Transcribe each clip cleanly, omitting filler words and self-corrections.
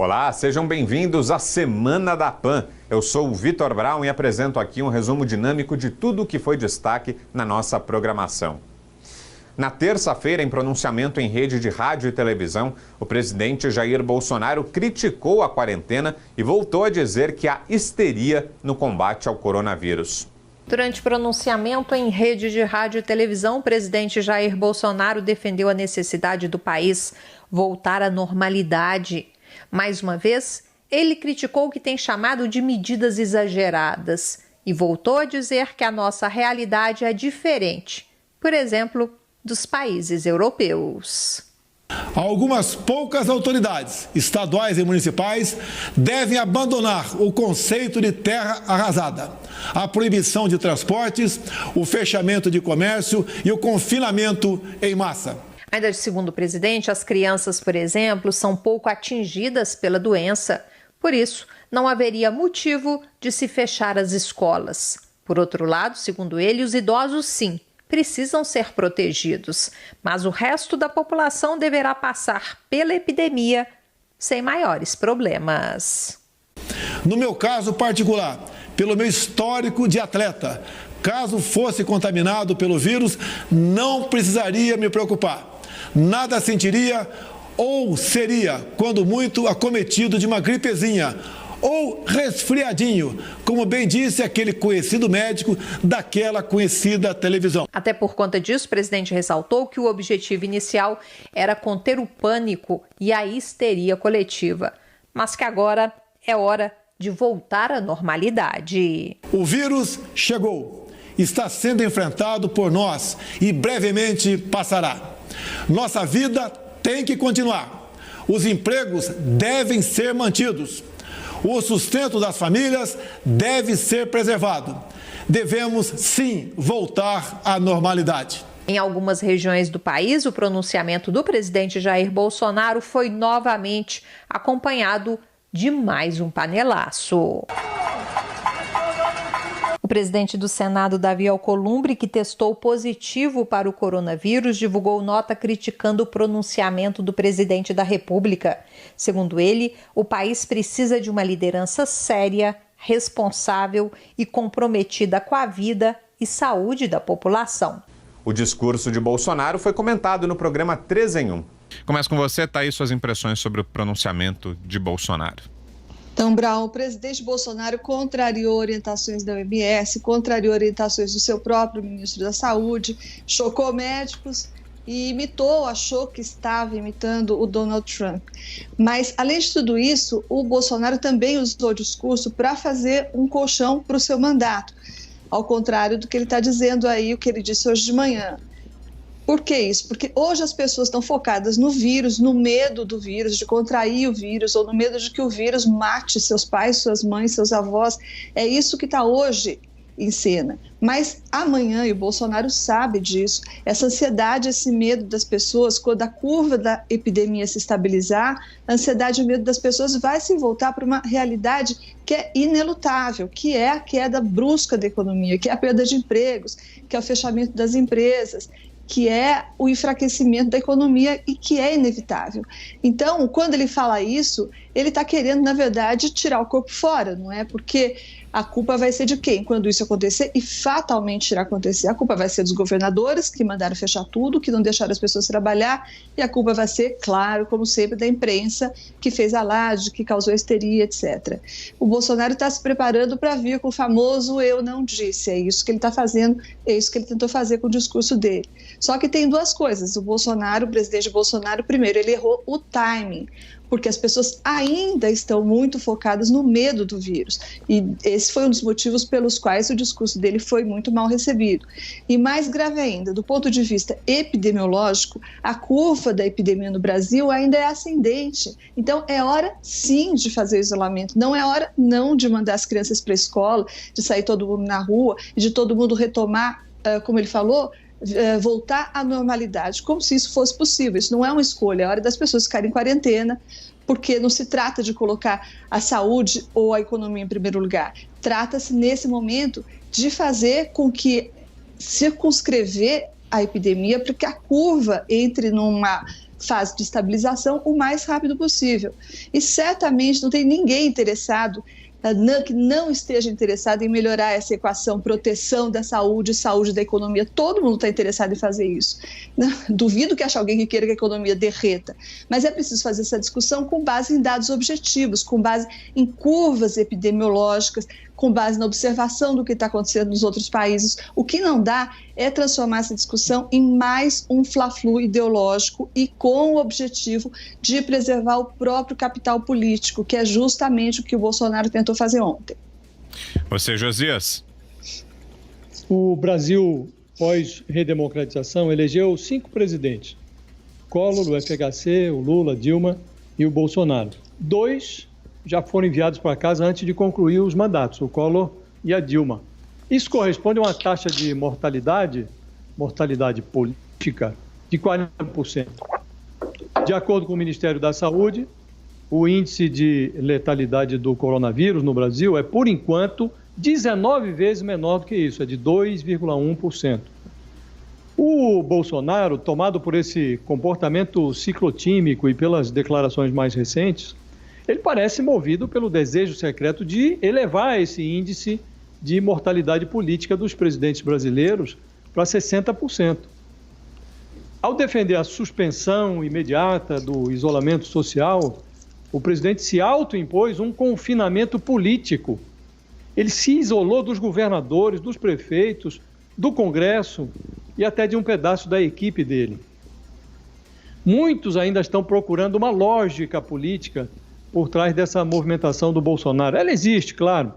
Olá, sejam bem-vindos à Semana da PAN. Eu sou o Vitor Brown e apresento aqui um resumo dinâmico de tudo o que foi destaque na nossa programação. Na terça-feira, em pronunciamento em rede de rádio e televisão, o presidente Jair Bolsonaro criticou a quarentena e voltou a dizer que há histeria no combate ao coronavírus. Durante pronunciamento em rede de rádio e televisão, o presidente Jair Bolsonaro defendeu a necessidade do país voltar à normalidade. Mais uma vez, ele criticou o que tem chamado de medidas exageradas e voltou a dizer que a nossa realidade é diferente, por exemplo, dos países europeus. Algumas poucas autoridades estaduais e municipais devem abandonar o conceito de terra arrasada, a proibição de transportes, o fechamento de comércio e o confinamento em massa. Ainda segundo o presidente, as crianças, por exemplo, são pouco atingidas pela doença. Por isso, não haveria motivo de se fechar as escolas. Por outro lado, segundo ele, os idosos, sim, precisam ser protegidos, mas o resto da população deverá passar pela epidemia sem maiores problemas. No meu caso particular, pelo meu histórico de atleta, caso fosse contaminado pelo vírus, não precisaria me preocupar. Nada sentiria ou seria, quando muito, acometido de uma gripezinha ou resfriadinho, como bem disse aquele conhecido médico daquela conhecida televisão. Até por conta disso, o presidente ressaltou que o objetivo inicial era conter o pânico e a histeria coletiva, mas que agora é hora de voltar à normalidade. O vírus chegou, está sendo enfrentado por nós e brevemente passará. Nossa vida tem que continuar. Os empregos devem ser mantidos. O sustento das famílias deve ser preservado. Devemos, sim, voltar à normalidade. Em algumas regiões do país, o pronunciamento do presidente Jair Bolsonaro foi novamente acompanhado de mais um panelaço. O presidente do Senado, Davi Alcolumbre, que testou positivo para o coronavírus, divulgou nota criticando o pronunciamento do presidente da República. Segundo ele, o país precisa de uma liderança séria, responsável e comprometida com a vida e saúde da população. O discurso de Bolsonaro foi comentado no programa 3 em 1. Começa com você, Thaís, suas impressões sobre o pronunciamento de Bolsonaro. Então, Brown, o presidente Bolsonaro contrariou orientações da OMS, contrariou orientações do seu próprio ministro da Saúde, chocou médicos e achou que estava imitando o Donald Trump. Mas, além de tudo isso, o Bolsonaro também usou o discurso para fazer um colchão para o seu mandato, ao contrário do que ele está dizendo aí, o que ele disse hoje de manhã. Por que isso? Porque hoje as pessoas estão focadas no vírus, no medo do vírus, de contrair o vírus, ou no medo de que o vírus mate seus pais, suas mães, seus avós. É isso que está hoje em cena. Mas amanhã, e o Bolsonaro sabe disso, essa ansiedade, esse medo das pessoas, quando a curva da epidemia se estabilizar, a ansiedade e o medo das pessoas vai se voltar para uma realidade que é inelutável, que é a queda brusca da economia, que é a perda de empregos, que é o fechamento das empresas, que é o enfraquecimento da economia e que é inevitável. Então, quando ele fala isso, ele está querendo, na verdade, tirar o corpo fora, não é? Porque a culpa vai ser de quem quando isso acontecer? E fatalmente irá acontecer. A culpa vai ser dos governadores, que mandaram fechar tudo, que não deixaram as pessoas trabalhar, e a culpa vai ser, claro, como sempre, da imprensa, que fez alarde, que causou histeria, etc. O Bolsonaro está se preparando para vir com o famoso "eu não disse". É isso que ele está fazendo, é isso que ele tentou fazer com o discurso dele. Só que tem duas coisas. O presidente Bolsonaro, primeiro, ele errou o timing, porque as pessoas ainda estão muito focadas no medo do vírus. E esse foi um dos motivos pelos quais o discurso dele foi muito mal recebido. E mais grave ainda, do ponto de vista epidemiológico, a curva da epidemia no Brasil ainda é ascendente. Então, é hora, sim, de fazer o isolamento. Não é hora, não, de mandar as crianças para a escola, de sair todo mundo na rua e de todo mundo retomar, como ele falou, voltar à normalidade, como se isso fosse possível. Isso não é uma escolha, é hora das pessoas ficarem em quarentena, porque não se trata de colocar a saúde ou a economia em primeiro lugar. Trata-se, nesse momento, de fazer com que circunscrever a epidemia, para que a curva entre numa fase de estabilização o mais rápido possível. E certamente não tem ninguém interessado, que não esteja interessado em melhorar essa equação, proteção da saúde, saúde da economia. Todo mundo está interessado em fazer isso. Duvido que ache alguém que queira que a economia derreta, mas é preciso fazer essa discussão com base em dados objetivos, com base em curvas epidemiológicas, com base na observação do que está acontecendo nos outros países. O que não dá é transformar essa discussão em mais um fla-flu ideológico e com o objetivo de preservar o próprio capital político, que é justamente o que o Bolsonaro tentou fazer ontem. Você, Josias? O Brasil, pós-redemocratização, elegeu 5 presidentes. Collor, o FHC, o Lula, Dilma e o Bolsonaro. 2 já foram enviados para casa antes de concluir os mandatos, o Collor e a Dilma. Isso corresponde a uma taxa de mortalidade política, de 40%. De acordo com o Ministério da Saúde, o índice de letalidade do coronavírus no Brasil é, por enquanto, 19 vezes menor do que isso, é de 2,1%. O Bolsonaro, tomado por esse comportamento ciclotímico e pelas declarações mais recentes, ele parece movido pelo desejo secreto de elevar esse índice de mortalidade política dos presidentes brasileiros para 60%. Ao defender a suspensão imediata do isolamento social, o presidente se autoimpôs um confinamento político. Ele se isolou dos governadores, dos prefeitos, do Congresso e até de um pedaço da equipe dele. Muitos ainda estão procurando uma lógica política por trás dessa movimentação do Bolsonaro. Ela existe, claro,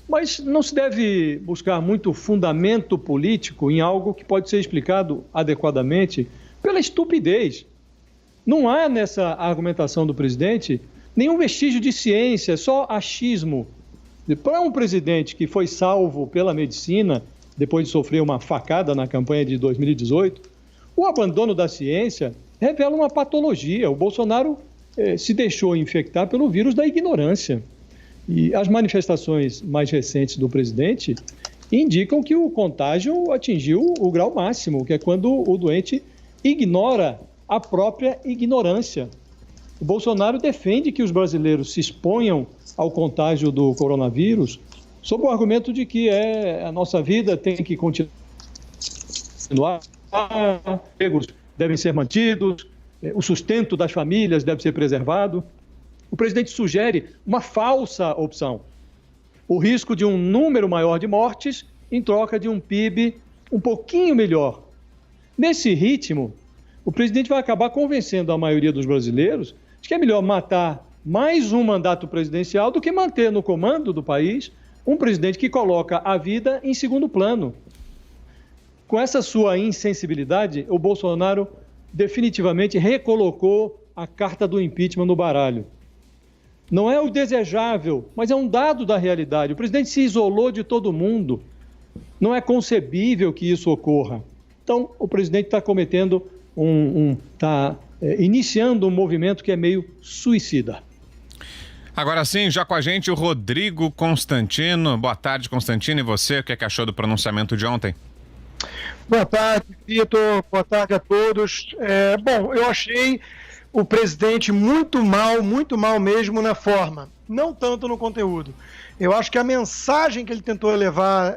mas não se deve buscar muito fundamento político em algo que pode ser explicado adequadamente pela estupidez. Não há nessa argumentação do presidente nenhum vestígio de ciência, só achismo. Para um presidente que foi salvo pela medicina, depois de sofrer uma facada na campanha de 2018, o abandono da ciência revela uma patologia. O Bolsonaro se deixou infectar pelo vírus da ignorância. E as manifestações mais recentes do presidente indicam que o contágio atingiu o grau máximo, que é quando o doente ignora a própria ignorância. O Bolsonaro defende que os brasileiros se exponham ao contágio do coronavírus sob o argumento de que a nossa vida tem que continuar, empregos devem ser mantidos, o sustento das famílias deve ser preservado. O presidente sugere uma falsa opção: o risco de um número maior de mortes em troca de um PIB um pouquinho melhor. Nesse ritmo, o presidente vai acabar convencendo a maioria dos brasileiros de que é melhor matar mais um mandato presidencial do que manter no comando do país um presidente que coloca a vida em segundo plano. Com essa sua insensibilidade, o Bolsonaro definitivamente recolocou a carta do impeachment no baralho. Não é o desejável, mas é um dado da realidade. O presidente se isolou de todo mundo. Não é concebível que isso ocorra. Então, o presidente está cometendo iniciando um movimento que é meio suicida. Agora sim, já com a gente o Rodrigo Constantino. Boa tarde, Constantino. E você, o que é que achou do pronunciamento de ontem? Boa tarde, Vitor. Boa tarde a todos. Bom, eu achei o presidente muito mal mesmo na forma, não tanto no conteúdo. Eu acho que a mensagem que ele tentou levar,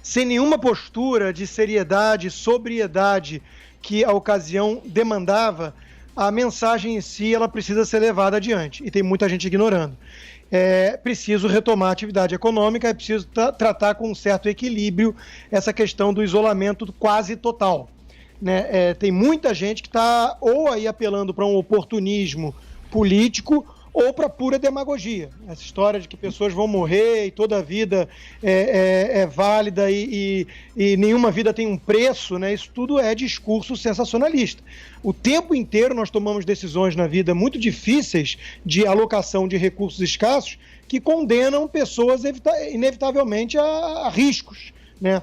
sem nenhuma postura de seriedade, sobriedade que a ocasião demandava, a mensagem em si ela precisa ser levada adiante, e tem muita gente ignorando. É preciso retomar a atividade econômica, é preciso tratar com um certo equilíbrio essa questão do isolamento quase total. Né? Tem muita gente que está ou aí apelando para um oportunismo político ou para pura demagogia. Essa história de que pessoas vão morrer e toda a vida é válida e nenhuma vida tem um preço, né? Isso tudo é discurso sensacionalista. O tempo inteiro nós tomamos decisões na vida muito difíceis de alocação de recursos escassos que condenam pessoas inevitavelmente a riscos. né?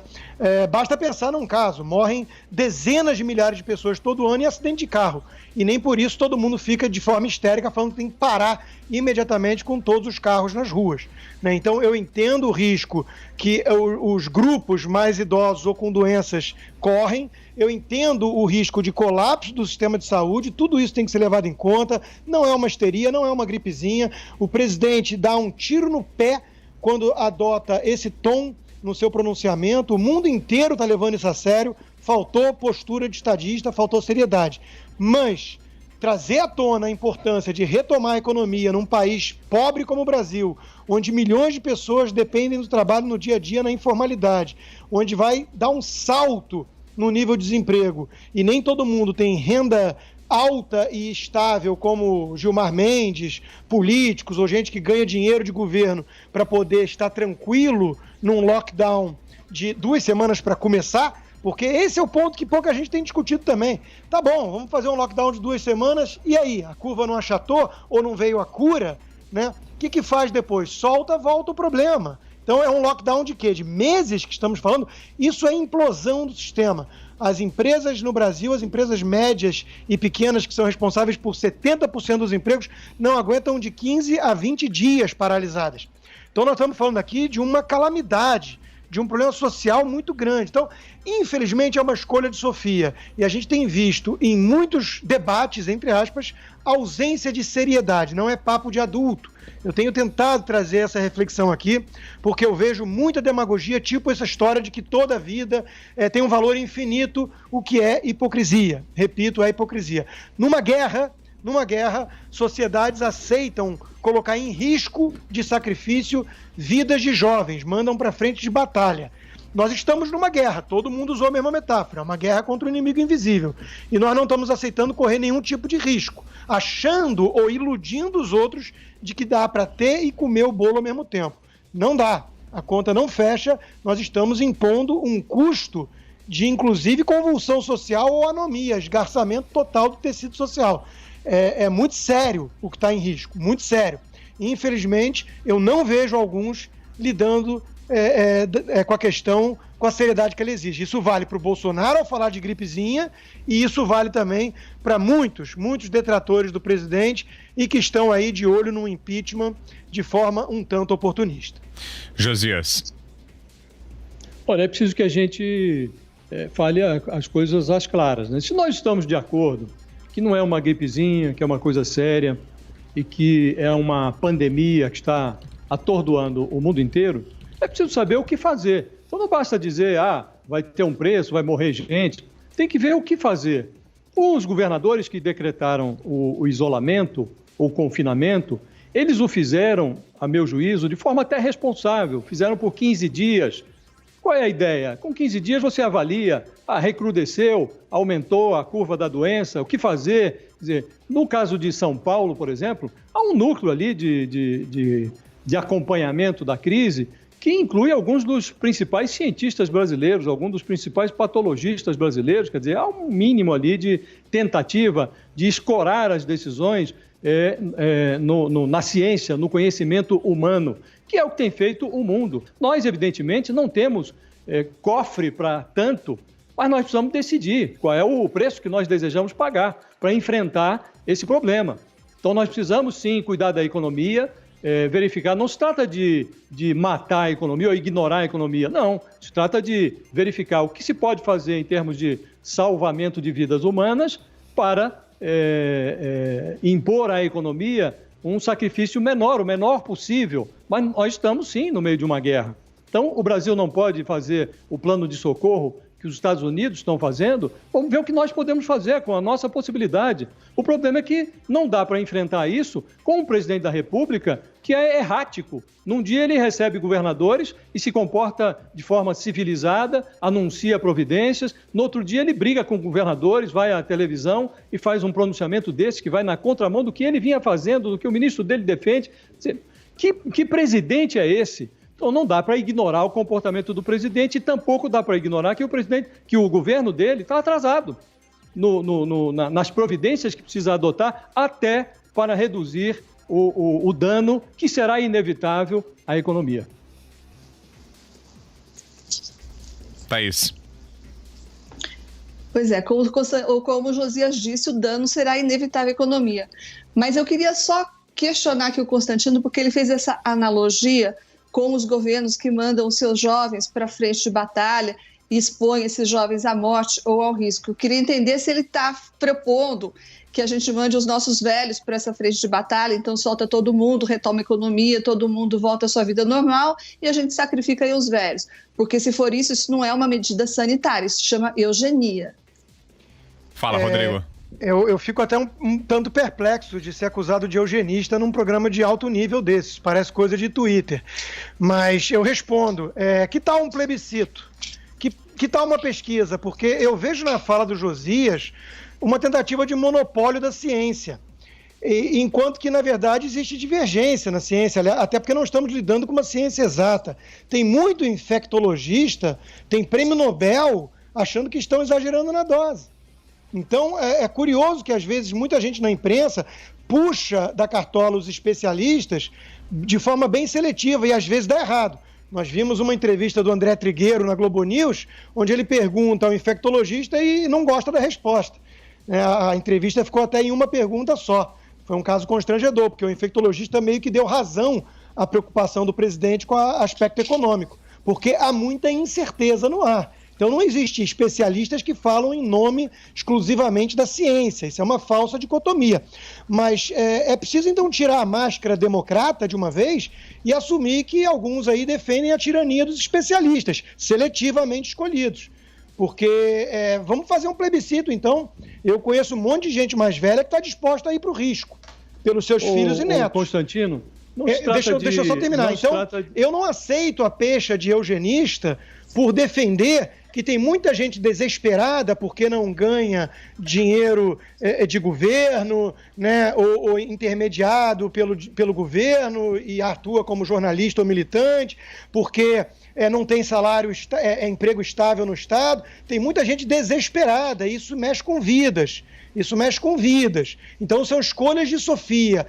Basta pensar num caso, morrem dezenas de milhares de pessoas todo ano em acidente de carro. E nem por isso todo mundo fica de forma histérica falando que tem que parar imediatamente com todos os carros nas ruas, né? Então eu entendo o risco que os grupos mais idosos ou com doenças correm, eu entendo o risco de colapso do sistema de saúde, tudo isso tem que ser levado em conta, não é uma histeria, não é uma gripezinha. O presidente dá um tiro no pé quando adota esse tom no seu pronunciamento, o mundo inteiro está levando isso a sério, faltou postura de estadista, faltou seriedade. Mas trazer à tona a importância de retomar a economia num país pobre como o Brasil, onde milhões de pessoas dependem do trabalho no dia a dia na informalidade, onde vai dar um salto no nível de desemprego e nem todo mundo tem renda alta e estável como Gilmar Mendes, políticos ou gente que ganha dinheiro de governo para poder estar tranquilo num lockdown de 2 semanas para começar, porque esse é o ponto que pouca gente tem discutido também. Tá bom, vamos fazer um lockdown de 2 semanas, e aí? A curva não achatou ou não veio a cura, né? O que faz depois? Solta, volta o problema. Então é um lockdown de quê? De meses que estamos falando? Isso é implosão do sistema. As empresas no Brasil, as empresas médias e pequenas, que são responsáveis por 70% dos empregos, não aguentam de 15 a 20 dias paralisadas. Então nós estamos falando aqui de uma calamidade, de um problema social muito grande. Então, infelizmente, é uma escolha de Sofia. E a gente tem visto em muitos debates, entre aspas, ausência de seriedade, não é papo de adulto. Eu tenho tentado trazer essa reflexão aqui, porque eu vejo muita demagogia, tipo essa história de que toda vida tem um valor infinito, o que é hipocrisia. Repito, é hipocrisia. Numa guerra, sociedades aceitam colocar em risco de sacrifício vidas de jovens, mandam para frente de batalha. Nós estamos numa guerra, todo mundo usou a mesma metáfora, uma guerra contra o inimigo invisível. E nós não estamos aceitando correr nenhum tipo de risco, achando ou iludindo os outros de que dá para ter e comer o bolo ao mesmo tempo. Não dá, a conta não fecha, nós estamos impondo um custo de, inclusive, convulsão social ou anomia, esgarçamento total do tecido social. É muito sério o que está em risco, muito sério. Infelizmente, eu não vejo alguns lidando com a questão com a seriedade que ela exige. Isso vale para o Bolsonaro ao falar de gripezinha e isso vale também para muitos detratores do presidente e que estão aí de olho no impeachment de forma um tanto oportunista. Josias. Olha, é preciso que a gente fale as coisas às claras, né? Se nós estamos de acordo que não é uma gripezinha, que é uma coisa séria e que é uma pandemia que está atordoando o mundo inteiro, é preciso saber o que fazer. Então não basta dizer, vai ter um preço, vai morrer gente. Tem que ver o que fazer. Os governadores que decretaram o isolamento, o confinamento, eles o fizeram, a meu juízo, de forma até responsável. Fizeram por 15 dias. Qual é a ideia? Com 15 dias você avalia, recrudesceu, aumentou a curva da doença, o que fazer? Quer dizer, no caso de São Paulo, por exemplo, há um núcleo ali de acompanhamento da crise que inclui alguns dos principais cientistas brasileiros, alguns dos principais patologistas brasileiros, quer dizer, há um mínimo ali de tentativa de escorar as decisões na ciência, no conhecimento humano, que é o que tem feito o mundo. Nós, evidentemente, não temos cofre para tanto, mas nós precisamos decidir qual é o preço que nós desejamos pagar para enfrentar esse problema. Então, nós precisamos, sim, cuidar da economia, verificar. Não se trata de matar a economia ou ignorar a economia, não. Se trata de verificar o que se pode fazer em termos de salvamento de vidas humanas para impor à economia um sacrifício menor, o menor possível. Mas nós estamos, sim, no meio de uma guerra. Então, o Brasil não pode fazer o plano de socorro que os Estados Unidos estão fazendo. Vamos ver o que nós podemos fazer com a nossa possibilidade. O problema é que não dá para enfrentar isso com o presidente da República, que é errático. Num dia ele recebe governadores e se comporta de forma civilizada, anuncia providências. No outro dia ele briga com governadores, vai à televisão e faz um pronunciamento desse que vai na contramão do que ele vinha fazendo, do que o ministro dele defende. Que presidente é esse? Então não dá para ignorar o comportamento do presidente e tampouco dá para ignorar que o governo dele está atrasado nas providências que precisa adotar até para reduzir o dano que será inevitável à economia. Thaís. Pois é, como o Josias disse, o dano será inevitável à economia. Mas eu queria só questionar aqui o Constantino, porque ele fez essa analogia com os governos que mandam os seus jovens para a frente de batalha e expõem esses jovens à morte ou ao risco. Eu queria entender se ele está propondo que a gente mande os nossos velhos para essa frente de batalha, então solta todo mundo, retoma a economia, todo mundo volta à sua vida normal e a gente sacrifica aí os velhos. Porque se for isso, isso não é uma medida sanitária, isso se chama eugenia. Fala, Rodrigo. Eu fico até um tanto perplexo de ser acusado de eugenista num programa de alto nível desses. Parece coisa de Twitter. Mas eu respondo. Que tal um plebiscito? Que tal uma pesquisa? Porque eu vejo na fala do Josias uma tentativa de monopólio da ciência. Enquanto que, na verdade, existe divergência na ciência, até porque não estamos lidando com uma ciência exata. Tem muito infectologista, tem prêmio Nobel, achando que estão exagerando na dose. Então, é curioso que, às vezes, muita gente na imprensa puxa da cartola os especialistas de forma bem seletiva e, às vezes, dá errado. Nós vimos uma entrevista do André Trigueiro na Globo News, onde ele pergunta ao infectologista e não gosta da resposta. A entrevista ficou até em uma pergunta só. Foi um caso constrangedor, porque o infectologista meio que deu razão à preocupação do presidente com o aspecto econômico, porque há muita incerteza no ar. Então não existem especialistas que falam em nome exclusivamente da ciência, isso é uma falsa dicotomia. Mas é preciso então tirar a máscara democrata de uma vez e assumir que alguns aí defendem a tirania dos especialistas, seletivamente escolhidos. Porque vamos fazer um plebiscito, então. Eu conheço um monte de gente mais velha que está disposta a ir para o risco, pelos seus filhos e netos. Constantino, deixa eu só terminar. Então, eu não aceito a pecha de eugenista por defender que tem muita gente desesperada porque não ganha dinheiro de governo, né, ou intermediado pelo governo e atua como jornalista ou militante, porque não tem salário, emprego estável no Estado. Tem muita gente desesperada, e isso mexe com vidas. Então, são escolhas de Sofia.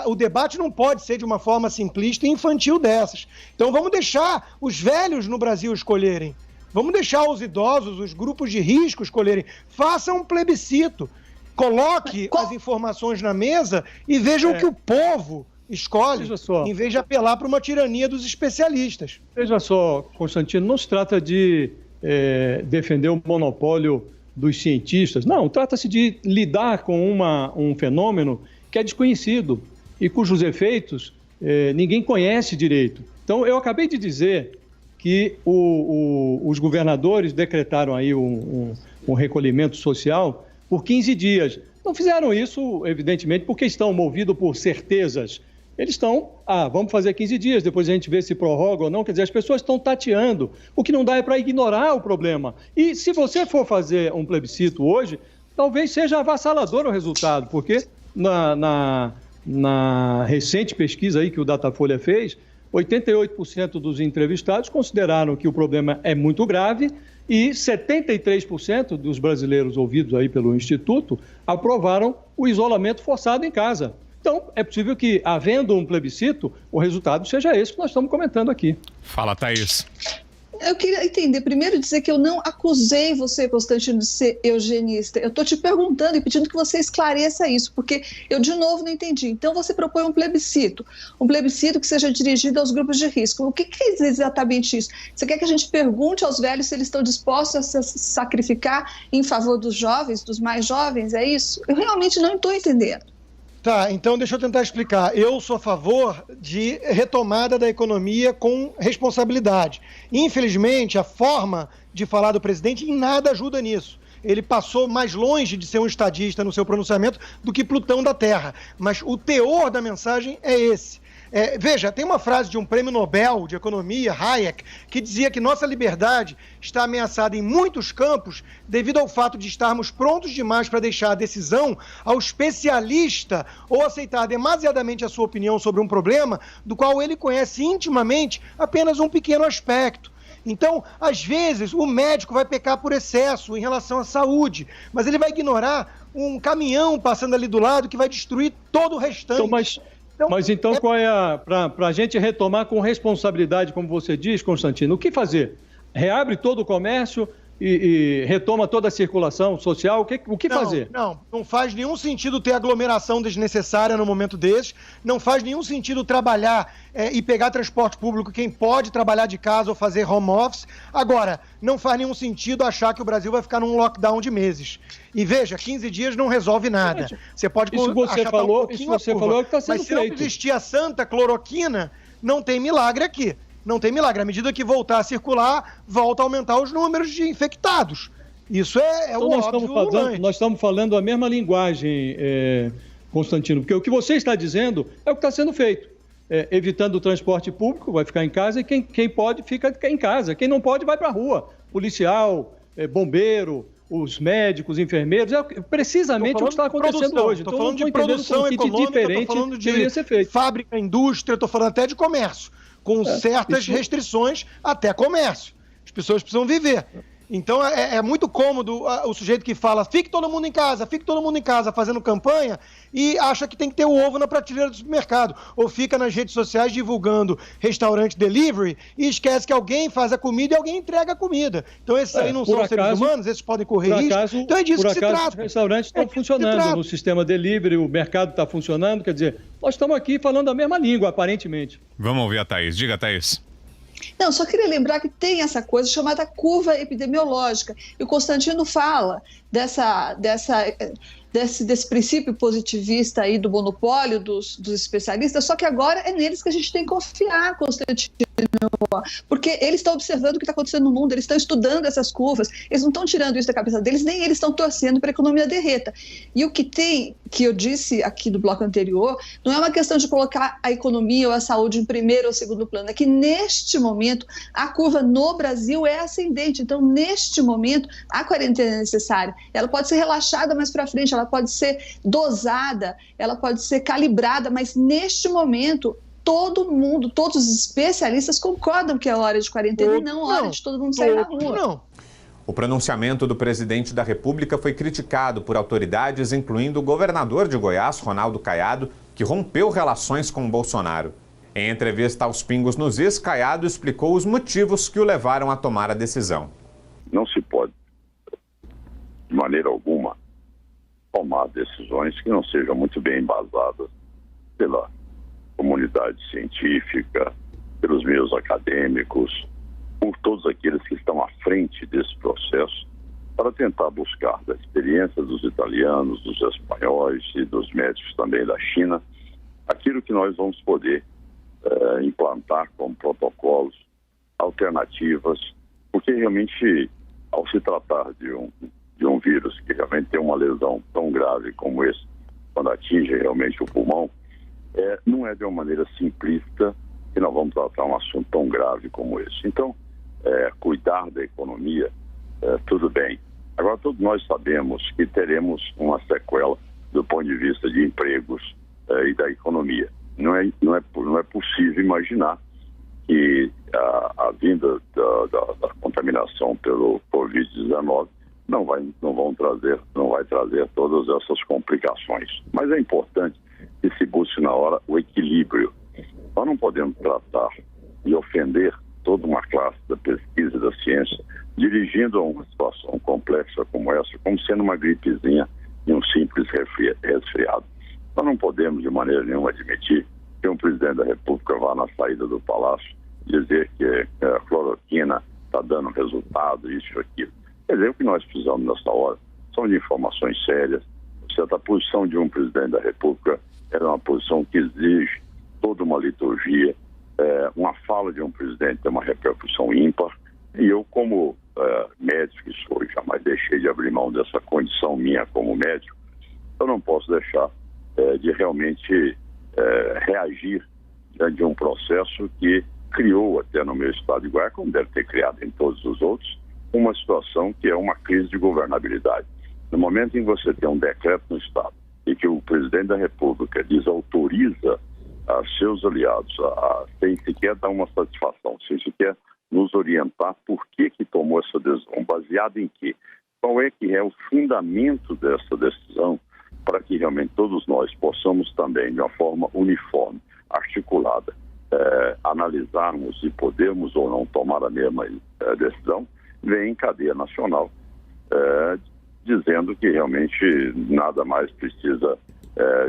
O debate não pode ser de uma forma simplista e infantil dessas. Então, vamos deixar os velhos no Brasil escolherem. Vamos deixar os idosos, os grupos de risco escolherem. Faça um plebiscito. Coloque as informações na mesa e veja o que o povo escolhe, em vez de apelar para uma tirania dos especialistas. Veja só, Constantino, não se trata de defender o monopólio dos cientistas. Não, trata-se de lidar com um fenômeno que é desconhecido e cujos efeitos ninguém conhece direito. Então, eu acabei de dizer que os governadores decretaram aí um recolhimento social por 15 dias. Não fizeram isso, evidentemente, porque estão movidos por certezas. Eles estão, vamos fazer 15 dias, depois a gente vê se prorroga ou não. Quer dizer, as pessoas estão tateando. O que não dá é para ignorar o problema. E se você for fazer um plebiscito hoje, talvez seja avassalador o resultado, porque na recente pesquisa aí que o Datafolha fez, 88% dos entrevistados consideraram que o problema é muito grave e 73% dos brasileiros ouvidos aí pelo Instituto aprovaram o isolamento forçado em casa. Então, é possível que, havendo um plebiscito, o resultado seja esse que nós estamos comentando aqui. Fala, Thaís. Eu queria entender, primeiro dizer que eu não acusei você, Constantino, de ser eugenista. Eu estou te perguntando e pedindo que você esclareça isso, porque eu, de novo, não entendi. Então, você propõe um plebiscito que seja dirigido aos grupos de risco. O que é exatamente isso? Você quer que a gente pergunte aos velhos se eles estão dispostos a se sacrificar em favor dos jovens, dos mais jovens? É isso? Eu realmente não estou entendendo. Tá, então deixa eu tentar explicar. Eu sou a favor de retomada da economia com responsabilidade. Infelizmente, a forma de falar do presidente em nada ajuda nisso. Ele passou mais longe de ser um estadista no seu pronunciamento do que Plutão da Terra. Mas o teor da mensagem é esse. Veja, tem uma frase de um prêmio Nobel de Economia, Hayek, que dizia que nossa liberdade está ameaçada em muitos campos devido ao fato de estarmos prontos demais para deixar a decisão ao especialista ou aceitar demasiadamente a sua opinião sobre um problema do qual ele conhece intimamente apenas um pequeno aspecto. Então, às vezes, o médico vai pecar por excesso em relação à saúde, mas ele vai ignorar um caminhão passando ali do lado que vai destruir todo o restante. Mas então qual é para a gente retomar com responsabilidade, como você diz, Constantino, o que fazer? reabre todo o comércio e retoma toda a circulação social? O que fazer? Não faz nenhum sentido ter aglomeração desnecessária no momento desse, não faz nenhum sentido trabalhar e pegar transporte público quem pode trabalhar de casa ou fazer home office. Agora, não faz nenhum sentido achar que o Brasil vai ficar num lockdown de meses. E veja, 15 dias não resolve nada. Você pode isso você falou, isso você falou que está sendo mas se feito. não existir a santa cloroquina, não tem milagre aqui. Não tem milagre. À medida que voltar a circular, volta a aumentar os números de infectados. Isso é então o óbvio. Nós estamos falando a mesma linguagem, Constantino, porque o que você está dizendo é o que está sendo feito. Evitando o transporte público, vai ficar em casa, e quem pode fica em casa. Quem não pode vai para a rua. Policial, bombeiro, os médicos, enfermeiros, precisamente o que está acontecendo hoje. Estou falando de produção econômica, estou falando de fábrica, indústria, estou falando até de comércio. Com certas restrições até comércio. As pessoas precisam viver. Então é muito cômodo o sujeito que fala fique todo mundo em casa, fazendo campanha e acha que tem que ter o ovo na prateleira do supermercado. Ou fica nas redes sociais divulgando restaurante delivery e esquece que alguém faz a comida e alguém entrega a comida. Então esses aí não são seres humanos, esses podem correr risco. Então é disso que se trata. Os restaurantes estão funcionando no sistema delivery, o mercado está funcionando, quer dizer, nós estamos aqui falando a mesma língua, aparentemente. Vamos ouvir a Thaís. Diga, Thaís. Não, só queria lembrar que tem essa coisa chamada curva epidemiológica. E o Constantino fala desse princípio positivista aí do monopólio dos especialistas, só que agora é neles que a gente tem que confiar, Constantino, porque eles estão observando o que está acontecendo no mundo, eles estão estudando essas curvas, eles não estão tirando isso da cabeça deles, nem eles estão torcendo para a economia derreta. E o que tem, que eu disse aqui do bloco anterior, não é uma questão de colocar a economia ou a saúde em primeiro ou segundo plano, é que neste momento a curva no Brasil é ascendente, então neste momento a quarentena é necessária, ela pode ser relaxada mais para frente, ela pode ser dosada, ela pode ser calibrada, mas neste momento todo mundo, todos os especialistas concordam que é hora de quarentena e não hora de todo mundo sair na rua. Não. O pronunciamento do presidente da República foi criticado por autoridades, incluindo o governador de Goiás, Ronaldo Caiado, que rompeu relações com Bolsonaro. Em entrevista aos Pingos nos Is, Caiado explicou os motivos que o levaram a tomar a decisão. Não se pode, de maneira alguma, tomar decisões que não sejam muito bem embasadas pela comunidade científica, pelos meios acadêmicos, por todos aqueles que estão à frente desse processo, para tentar buscar da experiência dos italianos, dos espanhóis e dos médicos também da China, aquilo que nós vamos poder implantar como protocolos, alternativas, porque realmente, ao se tratar de um vírus que realmente tem uma lesão tão grave como esse, quando atinge realmente o pulmão, não é de uma maneira simplista que nós vamos tratar um assunto tão grave como esse. Então, cuidar da economia, tudo bem. Agora, todos nós sabemos que teremos uma sequela do ponto de vista de empregos e da economia. Não é possível imaginar que a vinda da contaminação pelo Covid-19 não vai trazer todas essas complicações. Mas é importante que se busque na hora o equilíbrio. Nós não podemos tratar e ofender toda uma classe da pesquisa e da ciência, dirigindo a uma situação complexa como essa, como sendo uma gripezinha e um simples resfriado. Nós não podemos, de maneira nenhuma, admitir que um presidente da República vá na saída do Palácio dizer que a cloroquina está dando resultado, isso e aquilo. Quer dizer, o que nós precisamos nessa hora são de informações sérias. A posição de um presidente da República é uma posição que exige toda uma liturgia. Uma fala de um presidente tem uma repercussão ímpar. E eu, como médico que sou, jamais deixei de abrir mão dessa condição minha como médico, eu não posso deixar de realmente reagir diante de um processo que criou até no meu estado de Goiás, como deve ter criado em todos os outros, uma situação que é uma crise de governabilidade. No momento em que você tem um decreto no estado e que o presidente da República desautoriza a seus aliados sem sequer dar uma satisfação, sem sequer nos orientar por que tomou essa decisão, baseado em quê? Qual é que é o fundamento dessa decisão para que realmente todos nós possamos também, de uma forma uniforme, articulada, analisarmos e podermos ou não tomar a mesma decisão, vem em cadeia nacional, dizendo que realmente nada mais precisa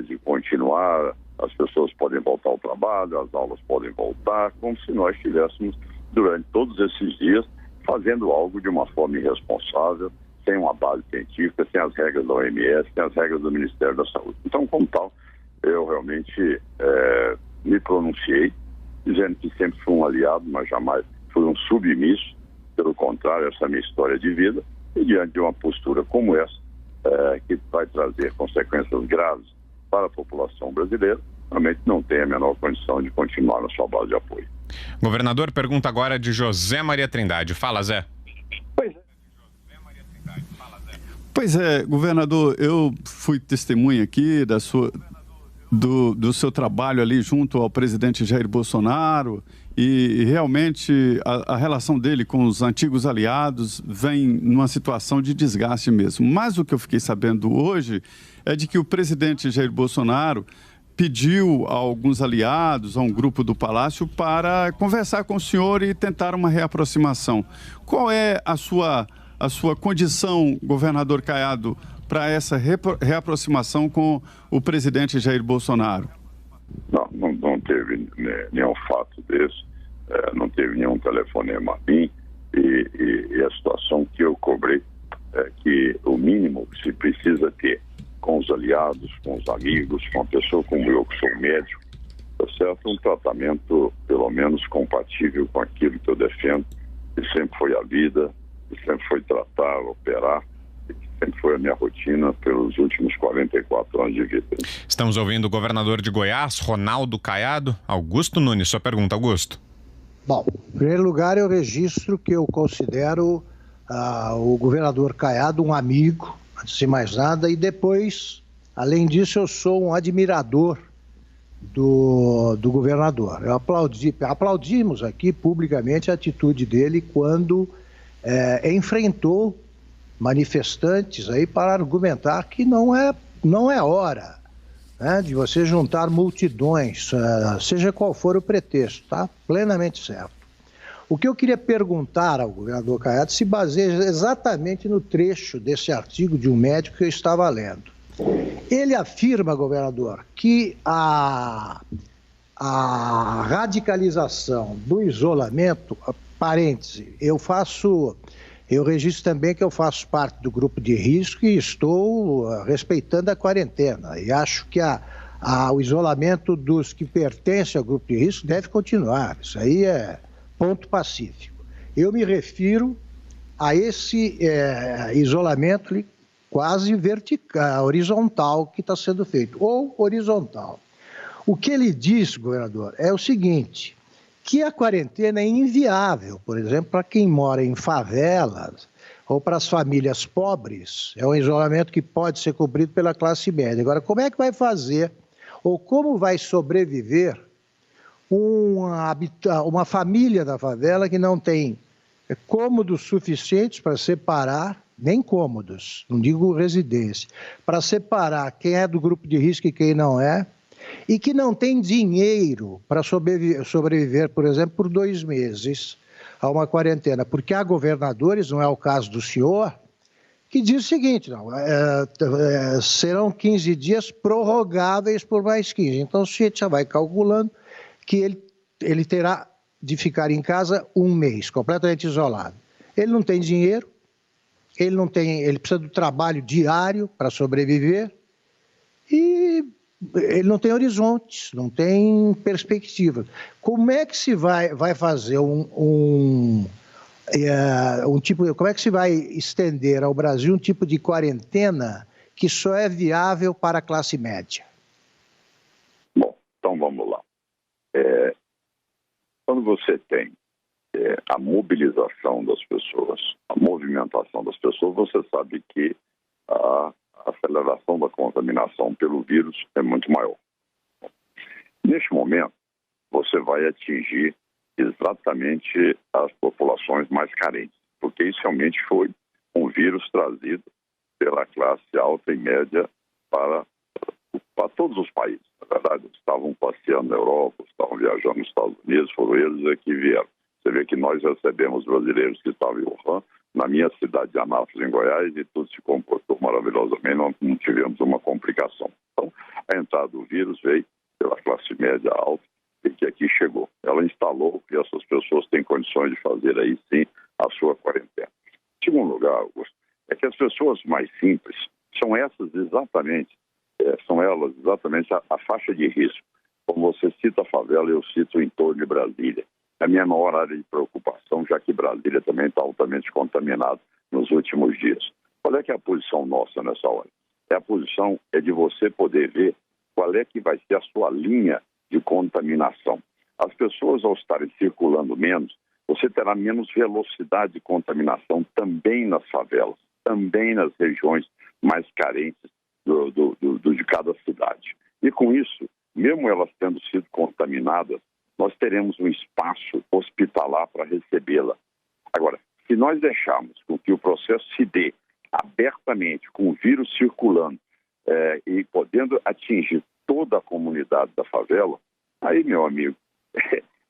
de continuar, as pessoas podem voltar ao trabalho, as aulas podem voltar, como se nós estivéssemos, durante todos esses dias, fazendo algo de uma forma irresponsável, sem uma base científica, sem as regras da OMS, sem as regras do Ministério da Saúde. Então, como tal, eu realmente me pronunciei, dizendo que sempre fui um aliado, mas jamais fui um submisso. Pelo contrário, essa é a minha história de vida. E diante de uma postura como essa, que vai trazer consequências graves para a população brasileira, realmente não tem a menor condição de continuar na sua base de apoio. Governador, pergunta agora de José Maria Trindade. Fala, Zé. Pois é, governador, eu fui testemunha aqui do seu trabalho ali junto ao presidente Jair Bolsonaro e realmente a relação dele com os antigos aliados vem numa situação de desgaste mesmo. Mas o que eu fiquei sabendo hoje é de que o presidente Jair Bolsonaro pediu a alguns aliados, a um grupo do Palácio, para conversar com o senhor e tentar uma reaproximação. Qual é a sua condição, governador Caiado, para essa reaproximação com o presidente Jair Bolsonaro? Não teve nenhum fato desse, não teve nenhum telefonema a mim e a situação que eu cobrei é que o mínimo que se precisa ter com os aliados, com os amigos, com uma pessoa como eu, que sou médico, tá certo? Um tratamento, pelo menos, compatível com aquilo que eu defendo, que sempre foi a vida, que sempre foi tratar, operar, que sempre foi a minha rotina pelos últimos 44 anos de vida. Estamos ouvindo o governador de Goiás, Ronaldo Caiado. Augusto Nunes, sua pergunta, Augusto. Bom, em primeiro lugar, eu registro que eu considero o governador Caiado um amigo, antes de mais nada, e depois, além disso, eu sou um admirador do governador. Aplaudimos aqui publicamente a atitude dele quando enfrentou manifestantes aí para argumentar que não é hora, né, de você juntar multidões, seja qual for o pretexto, tá? Plenamente certo. O que eu queria perguntar ao governador Caiado se baseia exatamente no trecho desse artigo de um médico que eu estava lendo. Ele afirma, governador, que a radicalização do isolamento, parêntese, eu registro também que eu faço parte do grupo de risco e estou respeitando a quarentena. E acho que o isolamento dos que pertencem ao grupo de risco deve continuar. Isso aí é ponto pacífico. Eu me refiro a esse isolamento quase vertical, horizontal que está sendo feito, ou horizontal. O que ele diz, governador, é o seguinte, que a quarentena é inviável, por exemplo, para quem mora em favelas ou para as famílias pobres, é um isolamento que pode ser cumprido pela classe média. Agora, como é que vai fazer, ou como vai sobreviver uma família da favela que não tem cômodos suficientes para separar, nem cômodos, não digo residência, para separar quem é do grupo de risco e quem não é, e que não tem dinheiro para sobreviver, por exemplo, por 2 meses a uma quarentena, porque há governadores, não é o caso do senhor, que diz o seguinte, serão 15 dias prorrogáveis por mais 15, então o sujeito já vai calculando que ele terá de ficar em casa 1 mês, completamente isolado. Ele não tem dinheiro, ele precisa do trabalho diário para sobreviver e ele não tem horizontes, não tem perspectiva. Como é que se vai fazer como é que se vai estender ao Brasil um tipo de quarentena que só é viável para a classe média? Bom, então vamos lá. Quando você tem a mobilização das pessoas, a movimentação das pessoas, você sabe que a aceleração da contaminação pelo vírus é muito maior. Neste momento, você vai atingir exatamente as populações mais carentes, porque isso realmente foi um vírus trazido pela classe alta e média para todos os países. Na verdade, estavam passeando na Europa, estavam viajando nos Estados Unidos, foram eles que vieram. Você vê que nós recebemos brasileiros que estavam em Wuhan, na minha cidade de Anápolis, em Goiás, e tudo se comportou maravilhosamente, não tivemos uma complicação. Então, a entrada do vírus veio pela classe média alta e que aqui chegou. Ela instalou e essas pessoas têm condições de fazer aí sim a sua quarentena. Em segundo lugar, Augusto, é que as pessoas mais simples são essas exatamente, a faixa de risco. Como você cita a favela, eu cito o entorno de Brasília. É a minha maior área de preocupação, já que Brasília também está altamente contaminado nos últimos dias. Qual é que é a posição nossa nessa hora? A posição é de você poder ver qual é que vai ser a sua linha de contaminação. As pessoas, ao estarem circulando menos, você terá menos velocidade de contaminação também nas favelas, também nas regiões mais carentes de cada cidade. E com isso, mesmo elas tendo sido contaminadas, nós teremos um espaço hospitalar para recebê-la. Agora, se nós deixarmos com que o processo se dê abertamente, com o vírus circulando e podendo atingir toda a comunidade da favela, aí, meu amigo,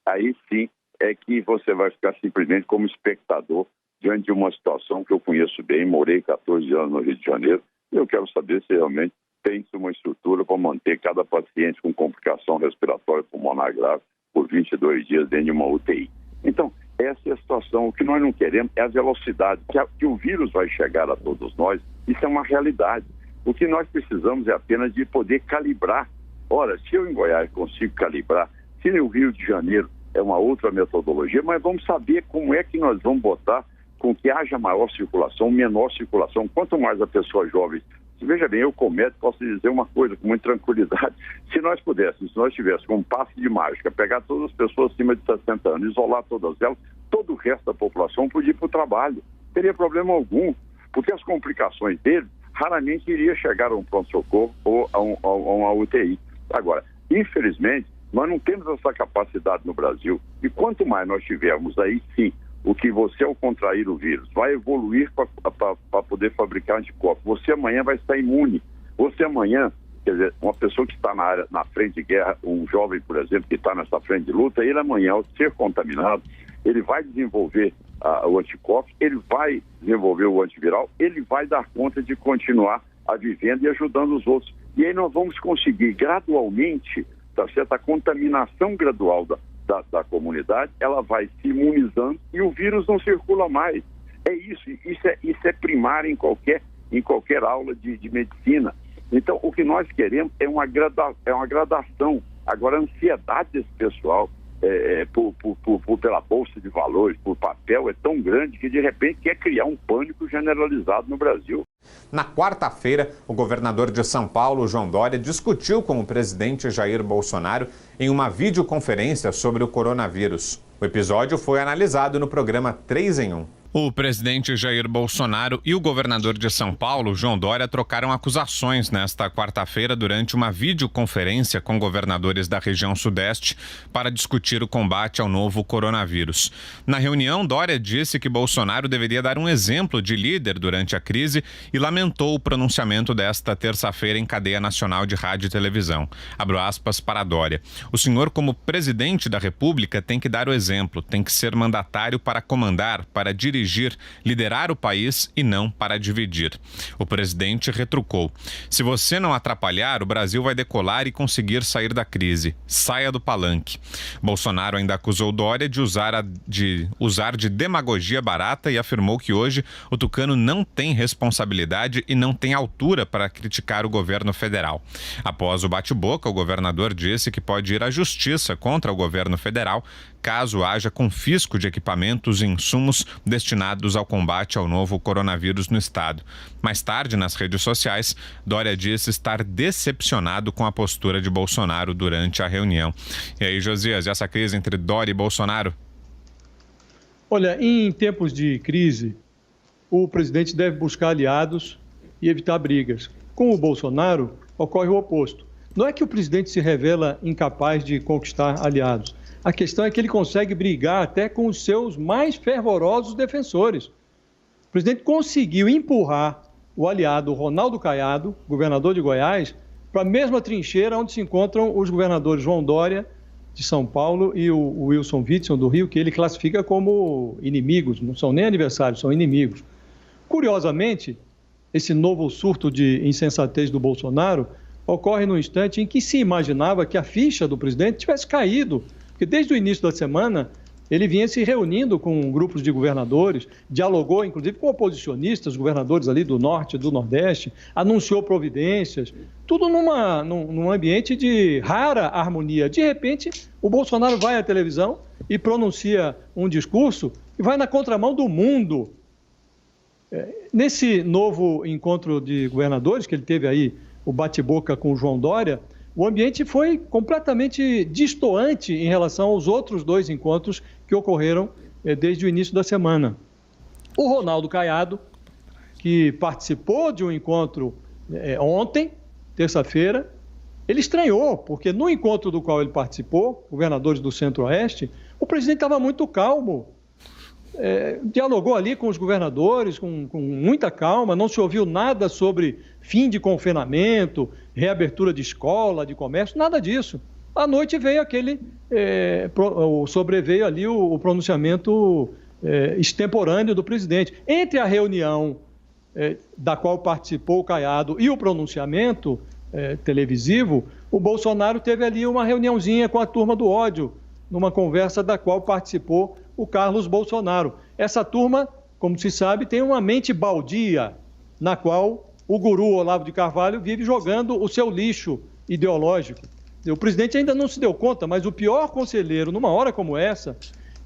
aí sim é que você vai ficar simplesmente como espectador diante de uma situação que eu conheço bem, morei 14 anos no Rio de Janeiro, e eu quero saber se realmente tem-se uma estrutura para manter cada paciente com complicação respiratória pulmonar grave por 22 dias dentro de uma UTI. Então, essa é a situação. O que nós não queremos é a velocidade, que o vírus vai chegar a todos nós. Isso é uma realidade. O que nós precisamos é apenas de poder calibrar. Ora, se eu em Goiás consigo calibrar, se no Rio de Janeiro é uma outra metodologia, mas vamos saber como é que nós vamos botar com que haja maior circulação, menor circulação. Quanto mais a pessoa jovem... Veja bem, eu como médico posso dizer uma coisa com muita tranquilidade. Se nós tivéssemos um passe de mágica, pegar todas as pessoas acima de 60 anos, isolar todas elas, todo o resto da população podia ir para o trabalho. Não teria problema algum, porque as complicações dele raramente iria chegar a um pronto-socorro ou a uma UTI. Agora, infelizmente, nós não temos essa capacidade no Brasil. E quanto mais nós tivermos aí, sim, o que você, ao contrair o vírus, vai evoluir para poder fabricar anticorpos. Você amanhã vai estar imune. Você amanhã, quer dizer, uma pessoa que está na frente de guerra, um jovem, por exemplo, que está nessa frente de luta, ele amanhã, ao ser contaminado, ele vai desenvolver o anticorpo, ele vai desenvolver o antiviral, ele vai dar conta de continuar vivendo e ajudando os outros. E aí nós vamos conseguir gradualmente, tá certo? A contaminação gradual da comunidade, ela vai se imunizando e o vírus não circula mais. É isso é primário em qualquer aula de medicina. Então, o que nós queremos é uma gradação. Agora, a ansiedade desse pessoal pela bolsa de valores, por papel, é tão grande que, de repente, quer criar um pânico generalizado no Brasil. Na quarta-feira, o governador de São Paulo, João Dória, discutiu com o presidente Jair Bolsonaro em uma videoconferência sobre o coronavírus. O episódio foi analisado no programa 3 em 1. O presidente Jair Bolsonaro e o governador de São Paulo, João Dória, trocaram acusações nesta quarta-feira durante uma videoconferência com governadores da região sudeste para discutir o combate ao novo coronavírus. Na reunião, Dória disse que Bolsonaro deveria dar um exemplo de líder durante a crise e lamentou o pronunciamento desta terça-feira em cadeia nacional de rádio e televisão. Abro aspas para Dória. O senhor, como presidente da República, tem que dar o exemplo, tem que ser mandatário para comandar, para dirigir, liderar o país e não para dividir. O presidente retrucou: se você não atrapalhar, o Brasil vai decolar e conseguir sair da crise. Saia do palanque. Bolsonaro ainda acusou Dória de usar de demagogia barata e afirmou que hoje o tucano não tem responsabilidade e não tem altura para criticar o governo federal. Após o bate-boca, o governador disse que pode ir à justiça contra o governo federal caso haja confisco de equipamentos e insumos destinados ao combate ao novo coronavírus no estado. Mais tarde, nas redes sociais, Dória disse estar decepcionado com a postura de Bolsonaro durante a reunião. E aí, Josias, essa crise entre Dória e Bolsonaro? Olha, em tempos de crise, o presidente deve buscar aliados e evitar brigas. Com o Bolsonaro, ocorre o oposto. Não é que o presidente se revela incapaz de conquistar aliados. A questão é que ele consegue brigar até com os seus mais fervorosos defensores. O presidente conseguiu empurrar o aliado Ronaldo Caiado, governador de Goiás, para a mesma trincheira onde se encontram os governadores João Dória, de São Paulo, e o Wilson Witzel, do Rio, que ele classifica como inimigos, não são nem adversários, são inimigos. Curiosamente, esse novo surto de insensatez do Bolsonaro ocorre no instante em que se imaginava que a ficha do presidente tivesse caído, porque desde o início da semana ele vinha se reunindo com grupos de governadores, dialogou inclusive com oposicionistas, governadores ali do Norte e do Nordeste, anunciou providências, tudo num ambiente de rara harmonia. De repente, o Bolsonaro vai à televisão e pronuncia um discurso e vai na contramão do mundo. Nesse novo encontro de governadores, que ele teve aí, o bate-boca com o João Dória, o ambiente foi completamente destoante em relação aos outros dois encontros que ocorreram desde o início da semana. O Ronaldo Caiado, que participou de um encontro ontem, terça-feira, ele estranhou, porque no encontro do qual ele participou, governadores do Centro-Oeste, o presidente estava muito calmo. Dialogou ali com os governadores com muita calma, não se ouviu nada sobre fim de confinamento, reabertura de escola, de comércio, nada disso. À noite veio sobreveio ali o pronunciamento extemporâneo do presidente. Entre a reunião da qual participou o Caiado e o pronunciamento televisivo, o Bolsonaro teve ali uma reuniãozinha com a turma do ódio, numa conversa da qual participou o Carlos Bolsonaro. Essa turma, como se sabe, tem uma mente baldia, na qual o guru Olavo de Carvalho vive jogando o seu lixo ideológico. O presidente ainda não se deu conta, mas o pior conselheiro, numa hora como essa,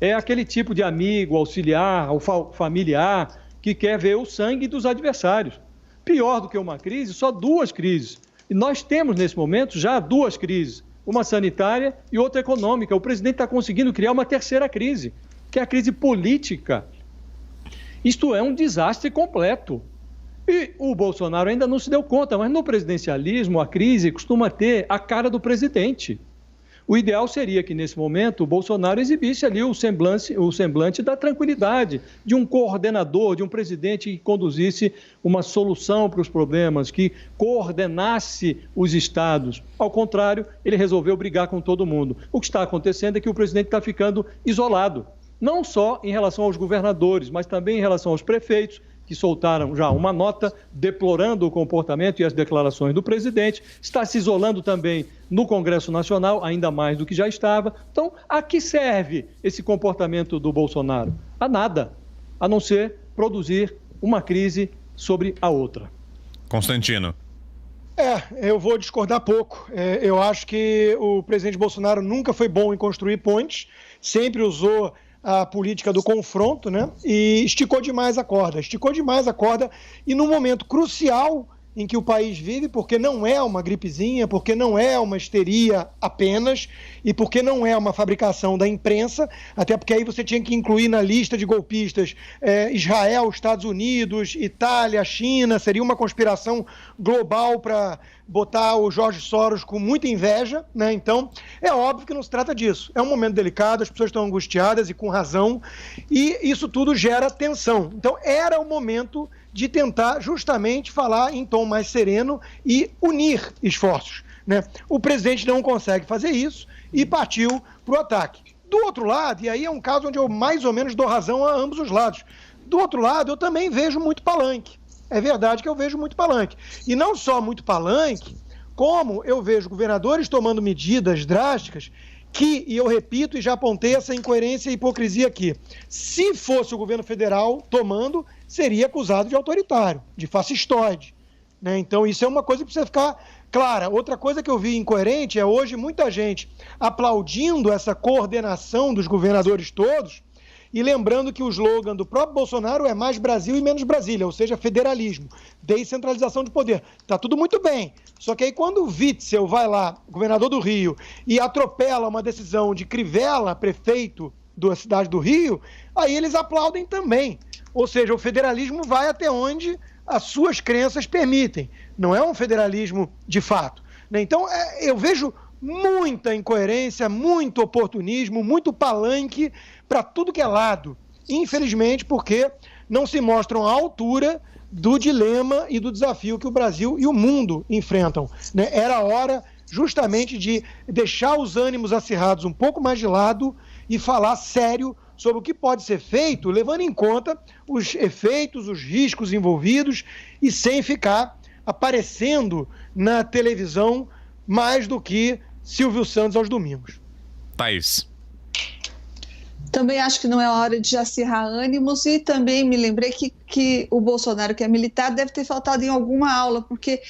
é aquele tipo de amigo, auxiliar, ou familiar, que quer ver o sangue dos adversários. Pior do que uma crise, só duas crises. E nós temos, nesse momento, já duas crises. Uma sanitária e outra econômica. O presidente está conseguindo criar uma terceira crise, que é a crise política. Isto é um desastre completo. E o Bolsonaro ainda não se deu conta, mas no presidencialismo a crise costuma ter a cara do presidente. O ideal seria que, nesse momento, o Bolsonaro exibisse ali o semblante da tranquilidade, de um coordenador, de um presidente que conduzisse uma solução para os problemas, que coordenasse os estados. Ao contrário, ele resolveu brigar com todo mundo. O que está acontecendo é que o presidente está ficando isolado, não só em relação aos governadores, mas também em relação aos prefeitos, que soltaram já uma nota deplorando o comportamento e as declarações do presidente, está se isolando também no Congresso Nacional, ainda mais do que já estava. Então, a que serve esse comportamento do Bolsonaro? A nada, a não ser produzir uma crise sobre a outra. Constantino. Eu vou discordar pouco. Eu acho que o presidente Bolsonaro nunca foi bom em construir pontes, sempre usou a política do confronto, né? E esticou demais a corda e num momento crucial em que o país vive, porque não é uma gripezinha, porque não é uma histeria apenas e porque não é uma fabricação da imprensa, até porque aí você tinha que incluir na lista de golpistas Israel, Estados Unidos, Itália, China, seria uma conspiração global para botar o Jorge Soros com muita inveja, né? Então, é óbvio que não se trata disso. É um momento delicado, as pessoas estão angustiadas e com razão, e isso tudo gera tensão. Então, era o momento de tentar justamente falar em tom mais sereno e unir esforços, né? O presidente não consegue fazer isso e partiu para o ataque. Do outro lado, e aí é um caso onde eu mais ou menos dou razão a ambos os lados, do outro lado eu também vejo muito palanque. É verdade que eu vejo muito palanque. E não só muito palanque, como eu vejo governadores tomando medidas drásticas que, e eu repito e já apontei essa incoerência e hipocrisia aqui, se fosse o governo federal tomando, seria acusado de autoritário, de fascistoide, né? Então isso é uma coisa que precisa ficar clara. Outra coisa que eu vi incoerente é hoje muita gente aplaudindo essa coordenação dos governadores todos, e lembrando que o slogan do próprio Bolsonaro é mais Brasil e menos Brasília, ou seja, federalismo, descentralização de poder. Está tudo muito bem, só que aí quando o Witzel vai lá, governador do Rio, e atropela uma decisão de Crivella, prefeito da cidade do Rio, aí eles aplaudem também. Ou seja, o federalismo vai até onde as suas crenças permitem, não é um federalismo de fato, né? Então, eu vejo muita incoerência, muito oportunismo, muito palanque para tudo que é lado. Infelizmente, porque não se mostram à altura do dilema e do desafio que o Brasil e o mundo enfrentam, né? Era hora justamente de deixar os ânimos acirrados um pouco mais de lado e falar sério sobre o que pode ser feito, levando em conta os efeitos, os riscos envolvidos e sem ficar aparecendo na televisão mais do que Silvio Santos aos domingos. Thaís. Também acho que não é hora de acirrar ânimos e também me lembrei que o Bolsonaro, que é militar, deve ter faltado em alguma aula, porque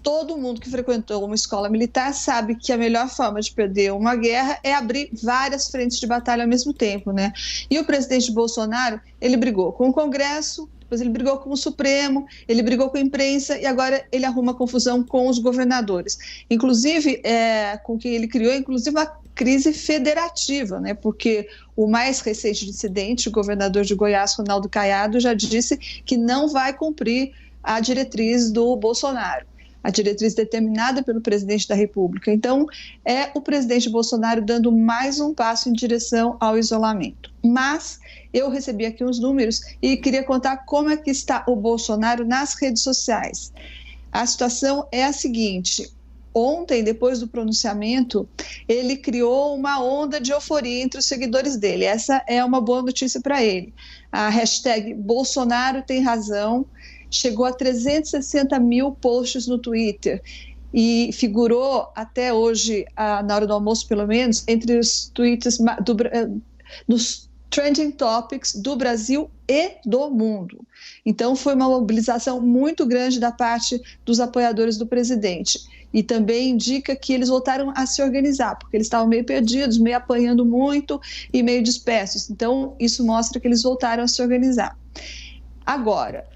todo mundo que frequentou uma escola militar sabe que a melhor forma de perder uma guerra é abrir várias frentes de batalha ao mesmo tempo, né? E o presidente Bolsonaro, ele brigou com o Congresso, depois ele brigou com o Supremo, ele brigou com a imprensa e agora ele arruma confusão com os governadores. Inclusive, com quem ele criou, inclusive uma crise federativa, né? Porque o mais recente dissidente, o governador de Goiás, Ronaldo Caiado, já disse que não vai cumprir a diretriz do Bolsonaro, a diretriz determinada pelo presidente da República. Então, é o presidente Bolsonaro dando mais um passo em direção ao isolamento. Mas eu recebi aqui uns números e queria contar como é que está o Bolsonaro nas redes sociais. A situação é a seguinte: ontem, depois do pronunciamento, ele criou uma onda de euforia entre os seguidores dele. Essa é uma boa notícia para ele. A hashtag Bolsonaro tem razão chegou a 360 mil posts no Twitter e figurou até hoje, na hora do almoço pelo menos, entre os tweets dos trending topics do Brasil e do mundo. Então foi uma mobilização muito grande da parte dos apoiadores do presidente. E também indica que eles voltaram a se organizar, porque eles estavam meio perdidos, meio apanhando muito e meio dispersos. Então isso mostra que eles voltaram a se organizar. Agora,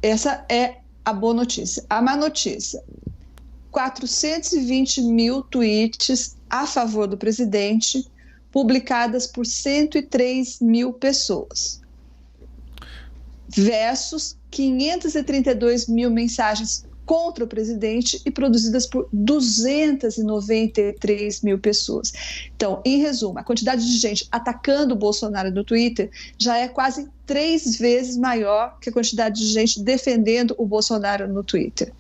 essa é a boa notícia. A má notícia: 420 mil tweets a favor do presidente, publicadas por 103 mil pessoas, versus 532 mil mensagens contra o presidente e produzidas por 293 mil pessoas. Então, em resumo, a quantidade de gente atacando o Bolsonaro no Twitter já é quase 3 vezes maior que a quantidade de gente defendendo o Bolsonaro no Twitter.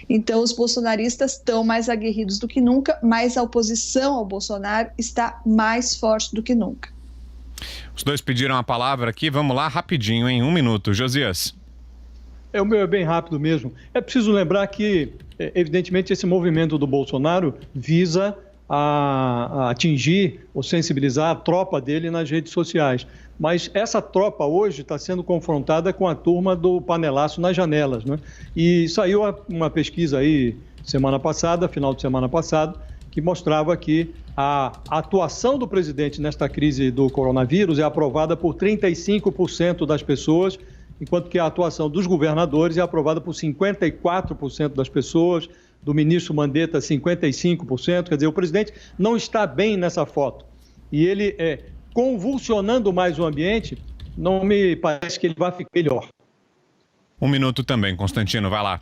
Então, os bolsonaristas estão mais aguerridos do que nunca, mas a oposição ao Bolsonaro está mais forte do que nunca. Os dois pediram a palavra aqui, vamos lá, rapidinho, em 1 minuto. Josias. O meu é bem rápido mesmo. É preciso lembrar que, evidentemente, esse movimento do Bolsonaro visa a atingir ou sensibilizar a tropa dele nas redes sociais. Mas essa tropa hoje está sendo confrontada com a turma do panelaço nas janelas, né? E saiu uma pesquisa aí semana passada, final de semana passada, que mostrava que a atuação do presidente nesta crise do coronavírus é aprovada por 35% das pessoas, enquanto que a atuação dos governadores é aprovada por 54% das pessoas, do ministro Mandetta 55%, quer dizer, o presidente não está bem nessa foto. E ele, convulsionando mais o ambiente, não me parece que ele vai ficar melhor. 1 minuto também, Constantino, vai lá.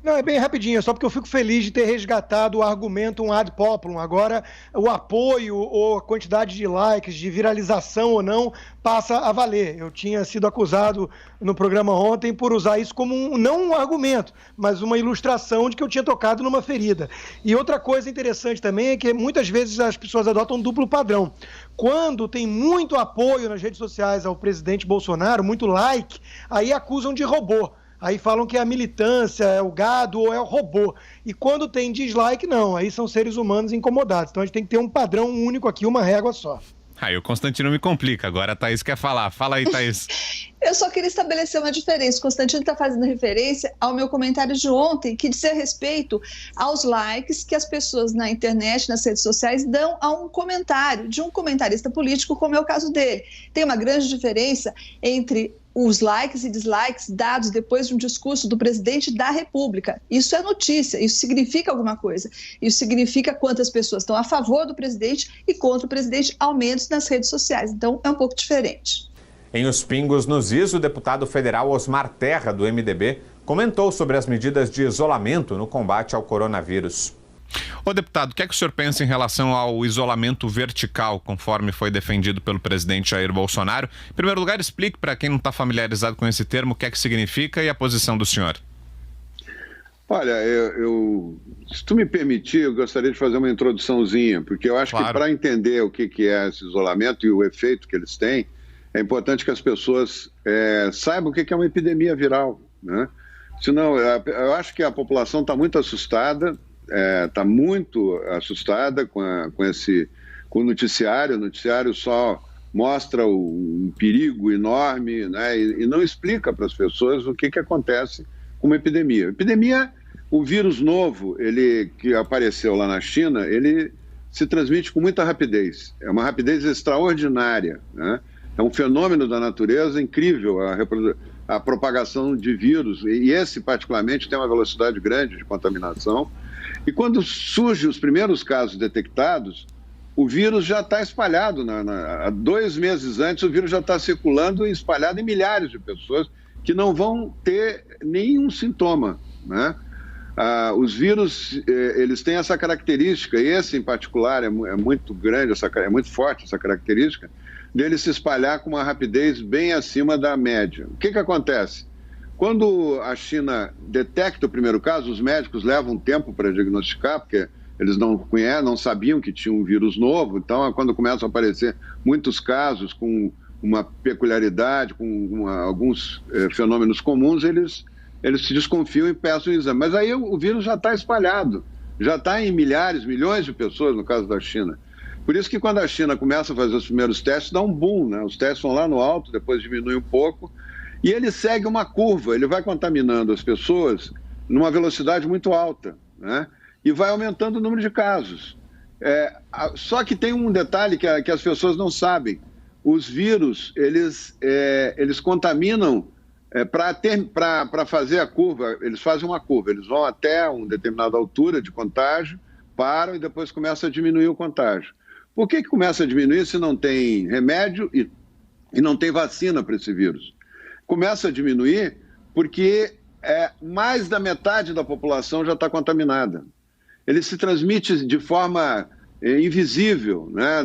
Não, é bem rapidinho, é só porque eu fico feliz de ter resgatado o argumento ad populum. Agora, o apoio ou a quantidade de likes, de viralização ou não, passa a valer. Eu tinha sido acusado no programa ontem por usar isso como não um argumento, mas uma ilustração de que eu tinha tocado numa ferida. E outra coisa interessante também é que muitas vezes as pessoas adotam um duplo padrão. Quando tem muito apoio nas redes sociais ao presidente Bolsonaro, muito like, aí acusam de robô. Aí falam que é a militância, é o gado ou é o robô. E quando tem dislike, não. Aí são seres humanos incomodados. Então a gente tem que ter um padrão único aqui, uma régua só. Aí o Constantino me complica. Agora a Thaís quer falar. Fala aí, Thaís. Eu só queria estabelecer uma diferença. O Constantino está fazendo referência ao meu comentário de ontem, que diz respeito aos likes que as pessoas na internet, nas redes sociais, dão a um comentário de um comentarista político, como é o caso dele. Tem uma grande diferença entre os likes e dislikes dados depois de um discurso do presidente da República. Isso é notícia, isso significa alguma coisa. Isso significa quantas pessoas estão a favor do presidente e contra o presidente, ao menos nas redes sociais. Então, é um pouco diferente. Em Os Pingos nos Is, o deputado federal Osmar Terra, do MDB, comentou sobre as medidas de isolamento no combate ao coronavírus. Ô, deputado, o que é que o senhor pensa em relação ao isolamento vertical, conforme foi defendido pelo presidente Jair Bolsonaro? Em primeiro lugar, explique para quem não está familiarizado com esse termo o que é que significa e a posição do senhor. Olha, se tu me permitir, eu gostaria de fazer uma introduçãozinha, porque eu acho que para entender o que é esse isolamento e o efeito que eles têm, é importante que as pessoas saibam o que é uma epidemia viral, né? Senão, eu acho que a população está muito assustada, com o noticiário. O noticiário só mostra um perigo enorme, né? E não explica para as pessoas o que acontece com uma epidemia. Epidemia, o vírus novo, que apareceu lá na China, ele se transmite com muita rapidez. É uma rapidez extraordinária, né? É um fenômeno da natureza incrível, a propagação de vírus, e esse particularmente tem uma velocidade grande de contaminação. E quando surgem os primeiros casos detectados, o vírus já está espalhado. Há 2 meses antes, o vírus já está circulando e espalhado em milhares de pessoas que não vão ter nenhum sintoma, né? Os vírus, eles têm essa característica, e esse em particular é muito grande, é muito forte essa característica, dele se espalhar com uma rapidez bem acima da média. O que acontece? Quando a China detecta o primeiro caso, os médicos levam tempo para diagnosticar, porque eles não sabiam que tinha um vírus novo. Então, quando começam a aparecer muitos casos com uma peculiaridade, com alguns fenômenos comuns, eles se desconfiam e peçam o exame. Mas aí o vírus já está espalhado, já está em milhares, milhões de pessoas, no caso da China. Por isso que quando a China começa a fazer os primeiros testes, dá um boom, né? Os testes vão lá no alto, depois diminui um pouco, e ele segue uma curva, ele vai contaminando as pessoas numa velocidade muito alta, né? E vai aumentando o número de casos. Só que tem um detalhe que as pessoas não sabem. Os vírus, eles contaminam para fazer a curva, eles fazem uma curva, eles vão até uma determinada altura de contágio, param e depois começa a diminuir o contágio. Por que começa a diminuir se não tem remédio e não tem vacina para esse vírus? Começa a diminuir porque mais da metade da população já está contaminada. Ele se transmite de forma invisível, né?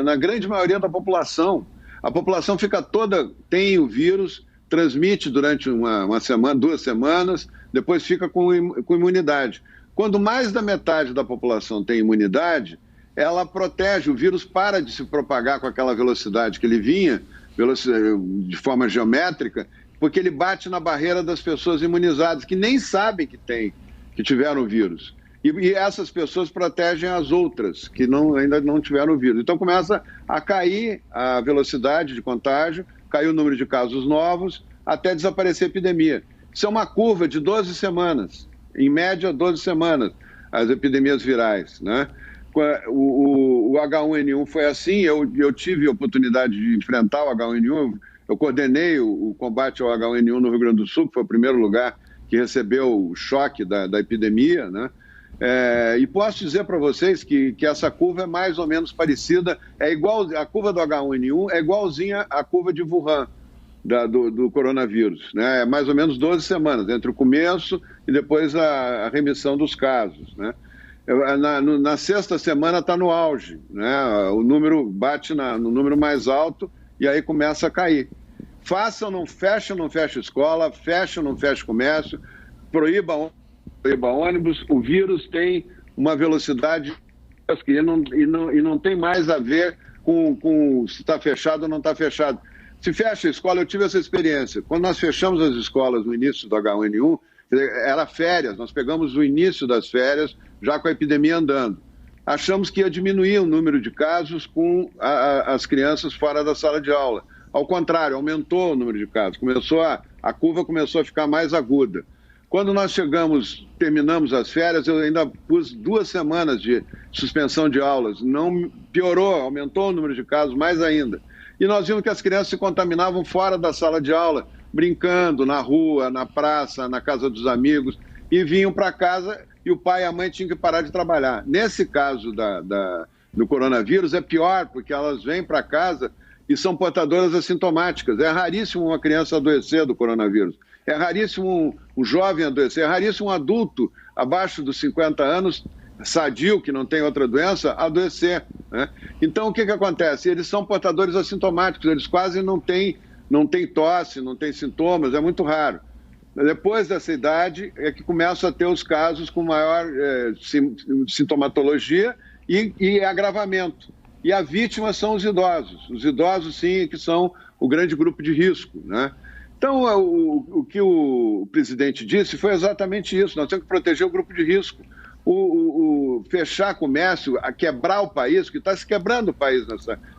Na grande maioria da população. A população fica toda, tem o vírus, transmite durante uma semana, 2 semanas, depois fica com imunidade. Quando mais da metade da população tem imunidade, ela protege, o vírus para de se propagar com aquela velocidade que ele vinha, de forma geométrica, porque ele bate na barreira das pessoas imunizadas, que nem sabem que tiveram o vírus. E essas pessoas protegem as outras, que ainda não tiveram o vírus. Então começa a cair a velocidade de contágio, cai o número de casos novos, até desaparecer a epidemia. Isso é uma curva de 12 semanas, em média 12 semanas, as epidemias virais, né? O H1N1 foi assim, eu tive a oportunidade de enfrentar o H1N1, eu coordenei o combate ao H1N1 no Rio Grande do Sul, que foi o primeiro lugar que recebeu o choque da epidemia, né? E posso dizer para vocês que essa curva é mais ou menos parecida, a curva do H1N1 é igualzinha à curva de Wuhan, do coronavírus, né? É mais ou menos 12 semanas, entre o começo e depois a remissão dos casos, né? Na 6ª semana está no auge, né? O número bate no número mais alto e aí começa a cair. Faça ou não fecha escola, fecha ou não fecha comércio, proíba ônibus, o vírus tem uma velocidade e não tem mais a ver com se está fechado ou não está fechado. Se fecha a escola, eu tive essa experiência. Quando nós fechamos as escolas no início do H1N1, era férias, nós pegamos o início das férias, já com a epidemia andando. Achamos que ia diminuir o número de casos com as crianças fora da sala de aula. Ao contrário, aumentou o número de casos. A curva começou a ficar mais aguda. Quando nós terminamos as férias, eu ainda pus 2 semanas de suspensão de aulas. Não piorou, aumentou o número de casos mais ainda. E nós vimos que as crianças se contaminavam fora da sala de aula, brincando na rua, na praça, na casa dos amigos, e vinham para casa e o pai e a mãe tinham que parar de trabalhar. Nesse caso do coronavírus é pior, porque elas vêm para casa e são portadoras assintomáticas. É raríssimo uma criança adoecer do coronavírus. É raríssimo um jovem adoecer. É raríssimo um adulto abaixo dos 50 anos sadio, que não tem outra doença, adoecer, né? Então, o que acontece? Eles são portadores assintomáticos, eles quase não têm tosse, não têm sintomas, é muito raro. Depois dessa idade é que começam a ter os casos com maior sintomatologia e agravamento. E a vítima são os idosos. Os idosos, sim, que são o grande grupo de risco, né? Então, o que o presidente disse foi exatamente isso. Nós temos que proteger o grupo de risco. Fechar comércio, a quebrar o país, que está se quebrando o país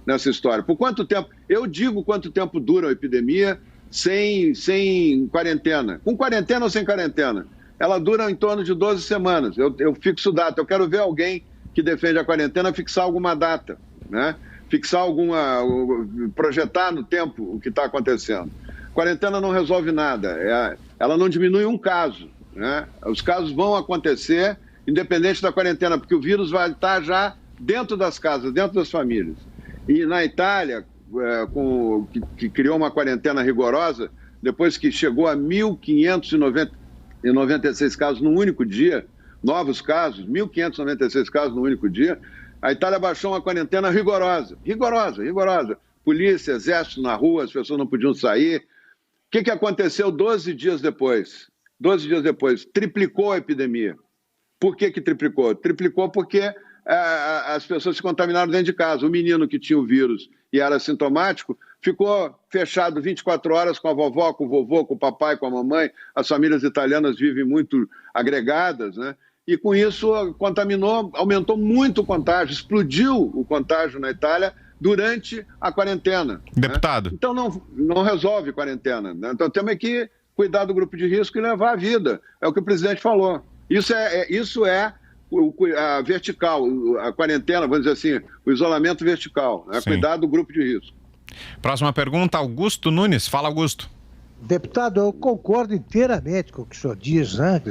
nessa história. Por quanto tempo? Eu digo quanto tempo dura a epidemia sem quarentena. Com quarentena ou sem quarentena? Ela dura em torno de 12 semanas. Eu fixo data. Eu quero ver alguém que defende a quarentena fixar alguma data, né? Fixar projetar no tempo o que está acontecendo. Quarentena não resolve nada. Ela não diminui um caso, né? Os casos vão acontecer independente da quarentena, porque o vírus vai estar já dentro das casas, dentro das famílias. E na Itália, que criou uma quarentena rigorosa, depois que chegou a 1.596 casos num único dia, novos casos, 1.596 casos num único dia, a Itália baixou uma quarentena rigorosa. Polícia, exército na rua, as pessoas não podiam sair. O que aconteceu 12 dias depois? 12 dias depois, triplicou a epidemia. Por que triplicou? Triplicou porque as pessoas se contaminaram dentro de casa. O menino que tinha o vírus e era sintomático ficou fechado 24 horas com a vovó, com o vovô, com o papai, com a mamãe. As famílias italianas vivem muito agregadas, né? E com isso contaminou, aumentou muito o contágio, explodiu o contágio na Itália durante a quarentena. Deputado. Né? Então não resolve quarentena, né? Então temos que cuidar do grupo de risco e levar a vida. É o que o presidente falou. Isso é a vertical, a quarentena, vamos dizer assim, o isolamento vertical, né? Cuidar do grupo de risco. Próxima pergunta, Augusto Nunes. Fala, Augusto. Deputado, eu concordo inteiramente com o que o senhor diz, né?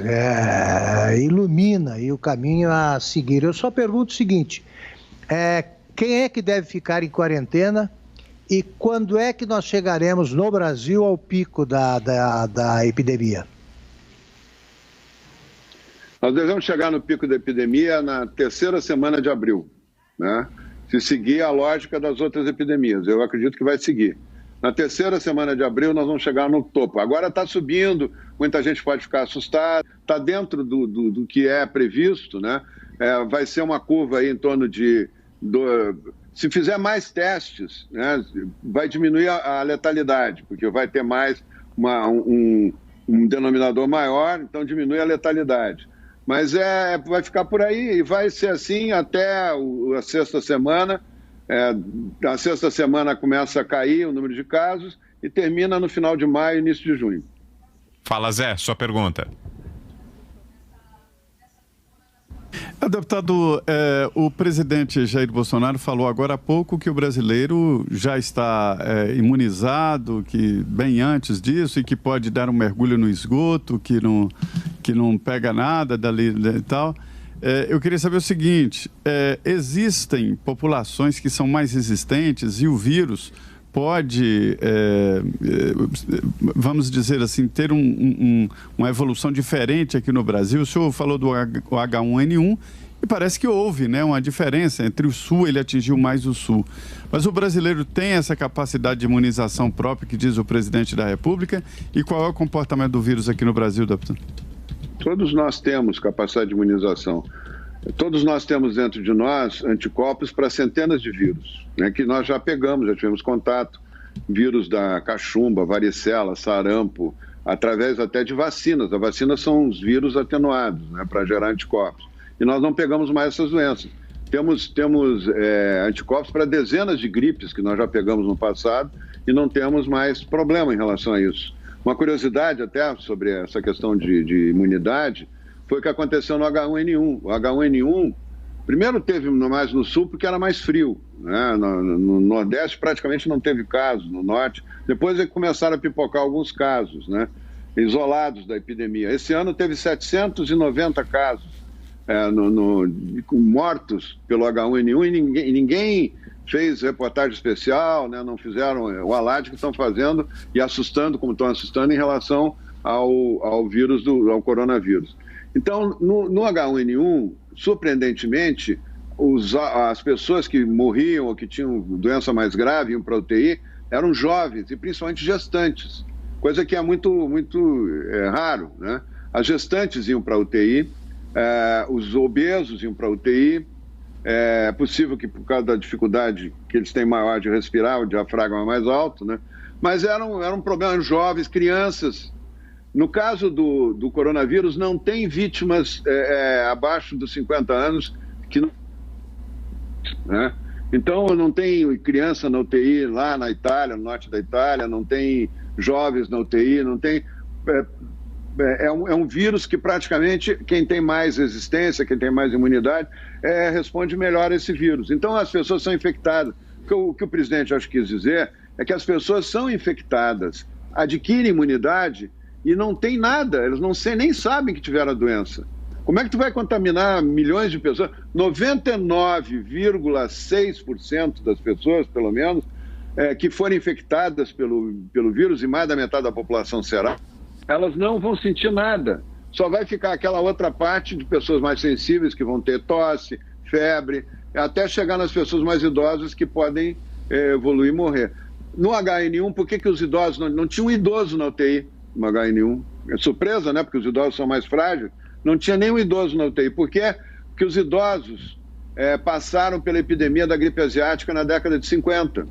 Ilumina aí o caminho a seguir. Eu só pergunto o seguinte, quem é que deve ficar em quarentena e quando é que nós chegaremos no Brasil ao pico da epidemia? Nós devemos chegar no pico da epidemia na terceira semana de abril, né? Se seguir a lógica das outras epidemias, eu acredito que vai seguir. Na terceira semana de abril nós vamos chegar no topo. Agora está subindo, muita gente pode ficar assustada, está dentro do que é previsto, né? Vai ser uma curva aí em torno se fizer mais testes, né, vai diminuir a letalidade, porque vai ter mais um denominador maior, então diminui a letalidade. Mas vai ficar por aí e vai ser assim até a sexta semana. A sexta semana começa a cair o número de casos e termina no final de maio, início de junho. Fala, Zé, sua pergunta. Deputado, o presidente Jair Bolsonaro falou agora há pouco que o brasileiro já está imunizado, que bem antes disso, e que pode dar um mergulho no esgoto, que não pega nada dali e tal. Eu queria saber o seguinte, existem populações que são mais resistentes e o vírus pode, vamos dizer assim, ter uma evolução diferente aqui no Brasil? O senhor falou do H1N1 e parece que houve, né, uma diferença entre o Sul, ele atingiu mais o Sul. Mas o brasileiro tem essa capacidade de imunização própria que diz o presidente da República? E qual é o comportamento do vírus aqui no Brasil, deputado? Todos nós temos capacidade de imunização. Todos nós temos dentro de nós anticorpos para centenas de vírus, né, que nós já pegamos, já tivemos contato. Vírus da cachumba, varicela, sarampo, através até de vacinas. As vacinas são os vírus atenuados, né, para gerar anticorpos. E nós não pegamos mais essas doenças. Temos anticorpos para dezenas de gripes que nós já pegamos no passado e não temos mais problema em relação a isso. Uma curiosidade até sobre essa questão de imunidade foi o que aconteceu no H1N1. O H1N1, primeiro teve mais no sul porque era mais frio, né? No Nordeste praticamente não teve casos, no Norte. Depois começaram a pipocar alguns casos, né, isolados da epidemia. Esse ano teve 790 casos mortos pelo H1N1 e ninguém fez reportagem especial, né? Não fizeram o alarde que estão fazendo e assustando, como estão assustando, em relação ao vírus, ao coronavírus. Então, no H1N1, surpreendentemente, as pessoas que morriam ou que tinham doença mais grave, iam para a UTI, eram jovens e principalmente gestantes, coisa que é muito raro, né? As gestantes iam para a UTI, os obesos iam para a UTI, é possível que por causa da dificuldade que eles têm maior de respirar, o diafragma é mais alto, né? Mas eram problemas jovens, crianças. No caso do coronavírus, não tem vítimas abaixo dos 50 anos que não... Né? Então, não tem criança na UTI lá na Itália, no norte da Itália, não tem jovens na UTI, não tem... É um vírus que praticamente quem tem mais resistência, quem tem mais imunidade, responde melhor a esse vírus. Então, as pessoas são infectadas. O que o presidente acho que quis dizer é que as pessoas são infectadas, adquirem imunidade e não tem nada, eles nem sabem que tiveram a doença. Como é que tu vai contaminar milhões de pessoas? 99,6% das pessoas, pelo menos, que forem infectadas pelo vírus, e mais da metade da população será, elas não vão sentir nada. Só vai ficar aquela outra parte de pessoas mais sensíveis que vão ter tosse, febre, até chegar nas pessoas mais idosas que podem evoluir e morrer. No HN1, por que os idosos... Não tinha um idoso na UTI no HN1. É surpresa, né? Porque os idosos são mais frágeis. Não tinha nenhum idoso na UTI. Por quê? Porque os idosos passaram pela epidemia da gripe asiática na década de 50.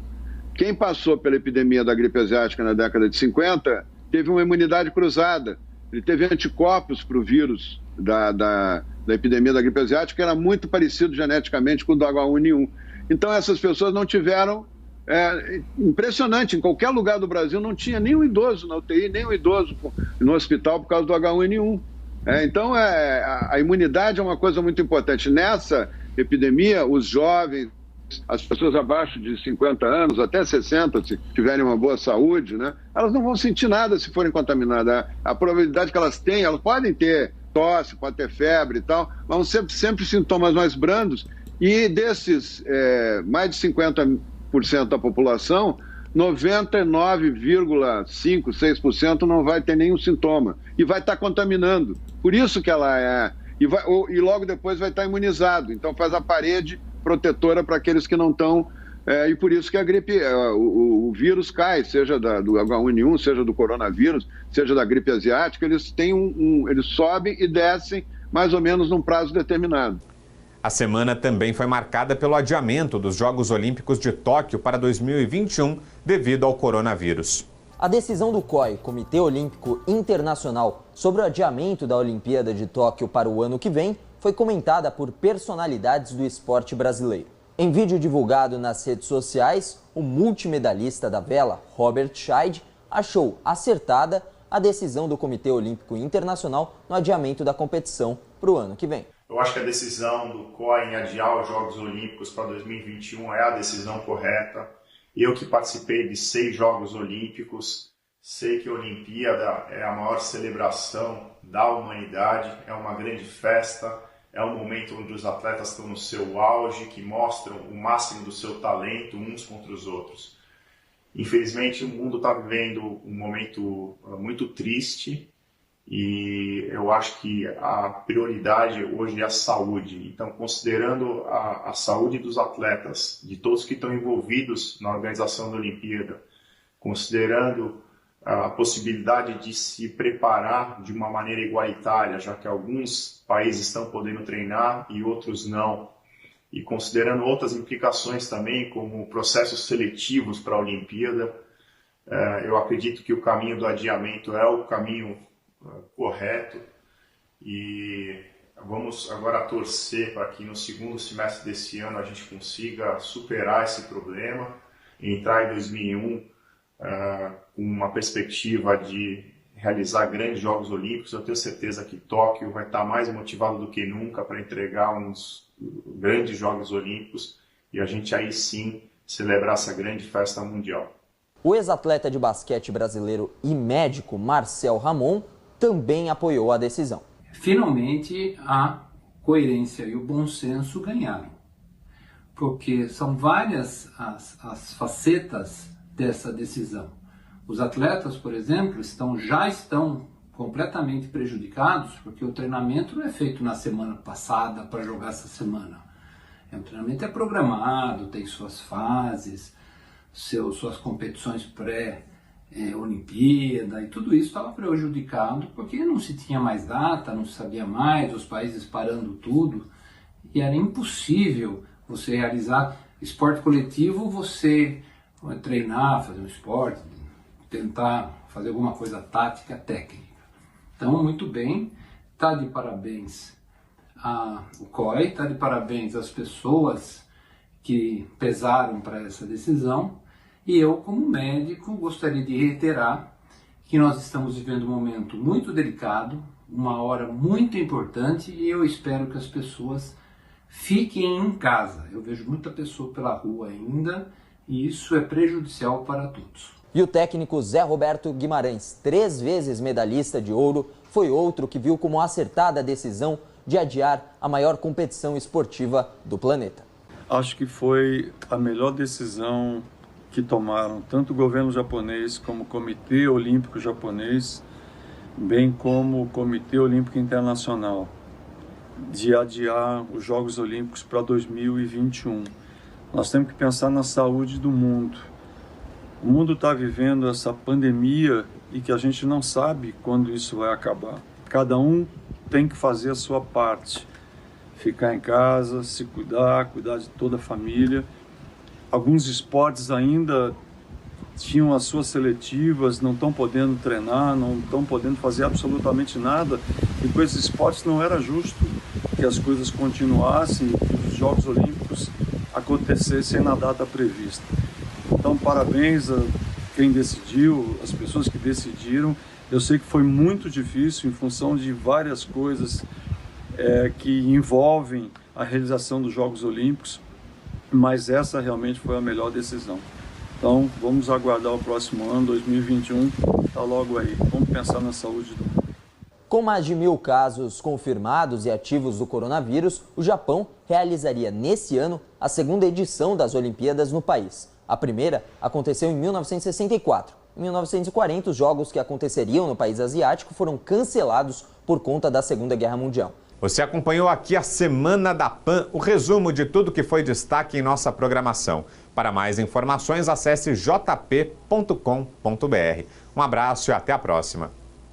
Quem passou pela epidemia da gripe asiática na década de 50 teve uma imunidade cruzada. Ele teve anticorpos para o vírus da epidemia da gripe asiática, que era muito parecido geneticamente com o do H1N1. Então, essas pessoas não tiveram... impressionante, em qualquer lugar do Brasil não tinha nenhum idoso na UTI, nenhum idoso no hospital por causa do H1N1. Então, a imunidade é uma coisa muito importante. Nessa epidemia, os jovens, as pessoas abaixo de 50 anos, até 60, se tiverem uma boa saúde, né, elas não vão sentir nada se forem contaminadas. A probabilidade que elas têm, elas podem ter tosse, podem ter febre e tal, mas vão sempre sintomas mais brandos. E desses mais de 50% da população, 99,5%, 6% não vai ter nenhum sintoma e vai estar contaminando. Por isso que ela e logo depois vai estar imunizado. Então faz a parede protetora para aqueles que não estão, e por isso que a gripe, o vírus cai, seja do H1N1, seja do coronavírus, seja da gripe asiática, eles têm eles sobem e descem mais ou menos num prazo determinado. A semana também foi marcada pelo adiamento dos Jogos Olímpicos de Tóquio para 2021 devido ao coronavírus. A decisão do COI, Comitê Olímpico Internacional, sobre o adiamento da Olimpíada de Tóquio para o ano que vem, foi comentada por personalidades do esporte brasileiro. Em vídeo divulgado nas redes sociais, o multimedalista da vela, Robert Scheid, achou acertada a decisão do Comitê Olímpico Internacional no adiamento da competição para o ano que vem. Eu acho que a decisão do COI em adiar os Jogos Olímpicos para 2021 é a decisão correta. Eu que participei de 6 Jogos Olímpicos, sei que a Olimpíada é a maior celebração da humanidade, é uma grande festa, é um momento onde os atletas estão no seu auge, que mostram o máximo do seu talento uns contra os outros. Infelizmente, o mundo está vivendo um momento muito triste, e eu acho que a prioridade hoje é a saúde. Então, considerando a saúde dos atletas, de todos que estão envolvidos na organização da Olimpíada, considerando a possibilidade de se preparar de uma maneira igualitária, já que alguns países estão podendo treinar e outros não, e considerando outras implicações também, como processos seletivos para a Olimpíada, eu acredito que o caminho do adiamento é o caminho correto, e vamos agora torcer para que no segundo semestre desse ano a gente consiga superar esse problema e entrar em 2001 com uma perspectiva de realizar grandes Jogos Olímpicos. Eu tenho certeza que Tóquio vai estar mais motivado do que nunca para entregar uns grandes Jogos Olímpicos e a gente aí sim celebrar essa grande festa mundial. O ex-atleta de basquete brasileiro e médico Marcel Ramon também apoiou a decisão. Finalmente, a coerência e o bom senso ganharam, porque são várias as facetas dessa decisão. Os atletas, por exemplo, já estão completamente prejudicados, porque o treinamento não é feito na semana passada para jogar essa semana. O treinamento é programado, tem suas fases, suas competições pré-Olimpíada, e tudo isso estava prejudicado porque não se tinha mais data, não se sabia mais, os países parando tudo, e era impossível você realizar esporte coletivo, você treinar, fazer um esporte, tentar fazer alguma coisa tática, técnica. Então, muito bem, está de parabéns o COI, está de parabéns às pessoas que pesaram para essa decisão, e eu, como médico, gostaria de reiterar que nós estamos vivendo um momento muito delicado, uma hora muito importante, e eu espero que as pessoas fiquem em casa. Eu vejo muita pessoa pela rua ainda, e isso é prejudicial para todos. E o técnico Zé Roberto Guimarães, 3 vezes medalhista de ouro, foi outro que viu como acertada a decisão de adiar a maior competição esportiva do planeta. Acho que foi a melhor decisão que tomaram tanto o governo japonês como o Comitê Olímpico Japonês, bem como o Comitê Olímpico Internacional, de adiar os Jogos Olímpicos para 2021. Nós temos que pensar na saúde do mundo. O mundo está vivendo essa pandemia e que a gente não sabe quando isso vai acabar. Cada um tem que fazer a sua parte. Ficar em casa, se cuidar de toda a família. Alguns esportes ainda tinham as suas seletivas, não estão podendo treinar, não estão podendo fazer absolutamente nada. E com esses esportes não era justo que as coisas continuassem, que os Jogos Olímpicos acontecessem na data prevista. Então, parabéns a quem decidiu, as pessoas que decidiram. Eu sei que foi muito difícil em função de várias coisas que envolvem a realização dos Jogos Olímpicos, mas essa realmente foi a melhor decisão. Então, vamos aguardar o próximo ano, 2021, está logo aí. Vamos pensar na saúde do mundo. Com mais de 1.000 casos confirmados e ativos do coronavírus, o Japão realizaria nesse ano a segunda edição das Olimpíadas no país. A primeira aconteceu em 1964. Em 1940, os jogos que aconteceriam no país asiático foram cancelados por conta da Segunda Guerra Mundial. Você acompanhou aqui a Semana da PAN, o resumo de tudo que foi destaque em nossa programação. Para mais informações, acesse jp.com.br. Um abraço e até a próxima.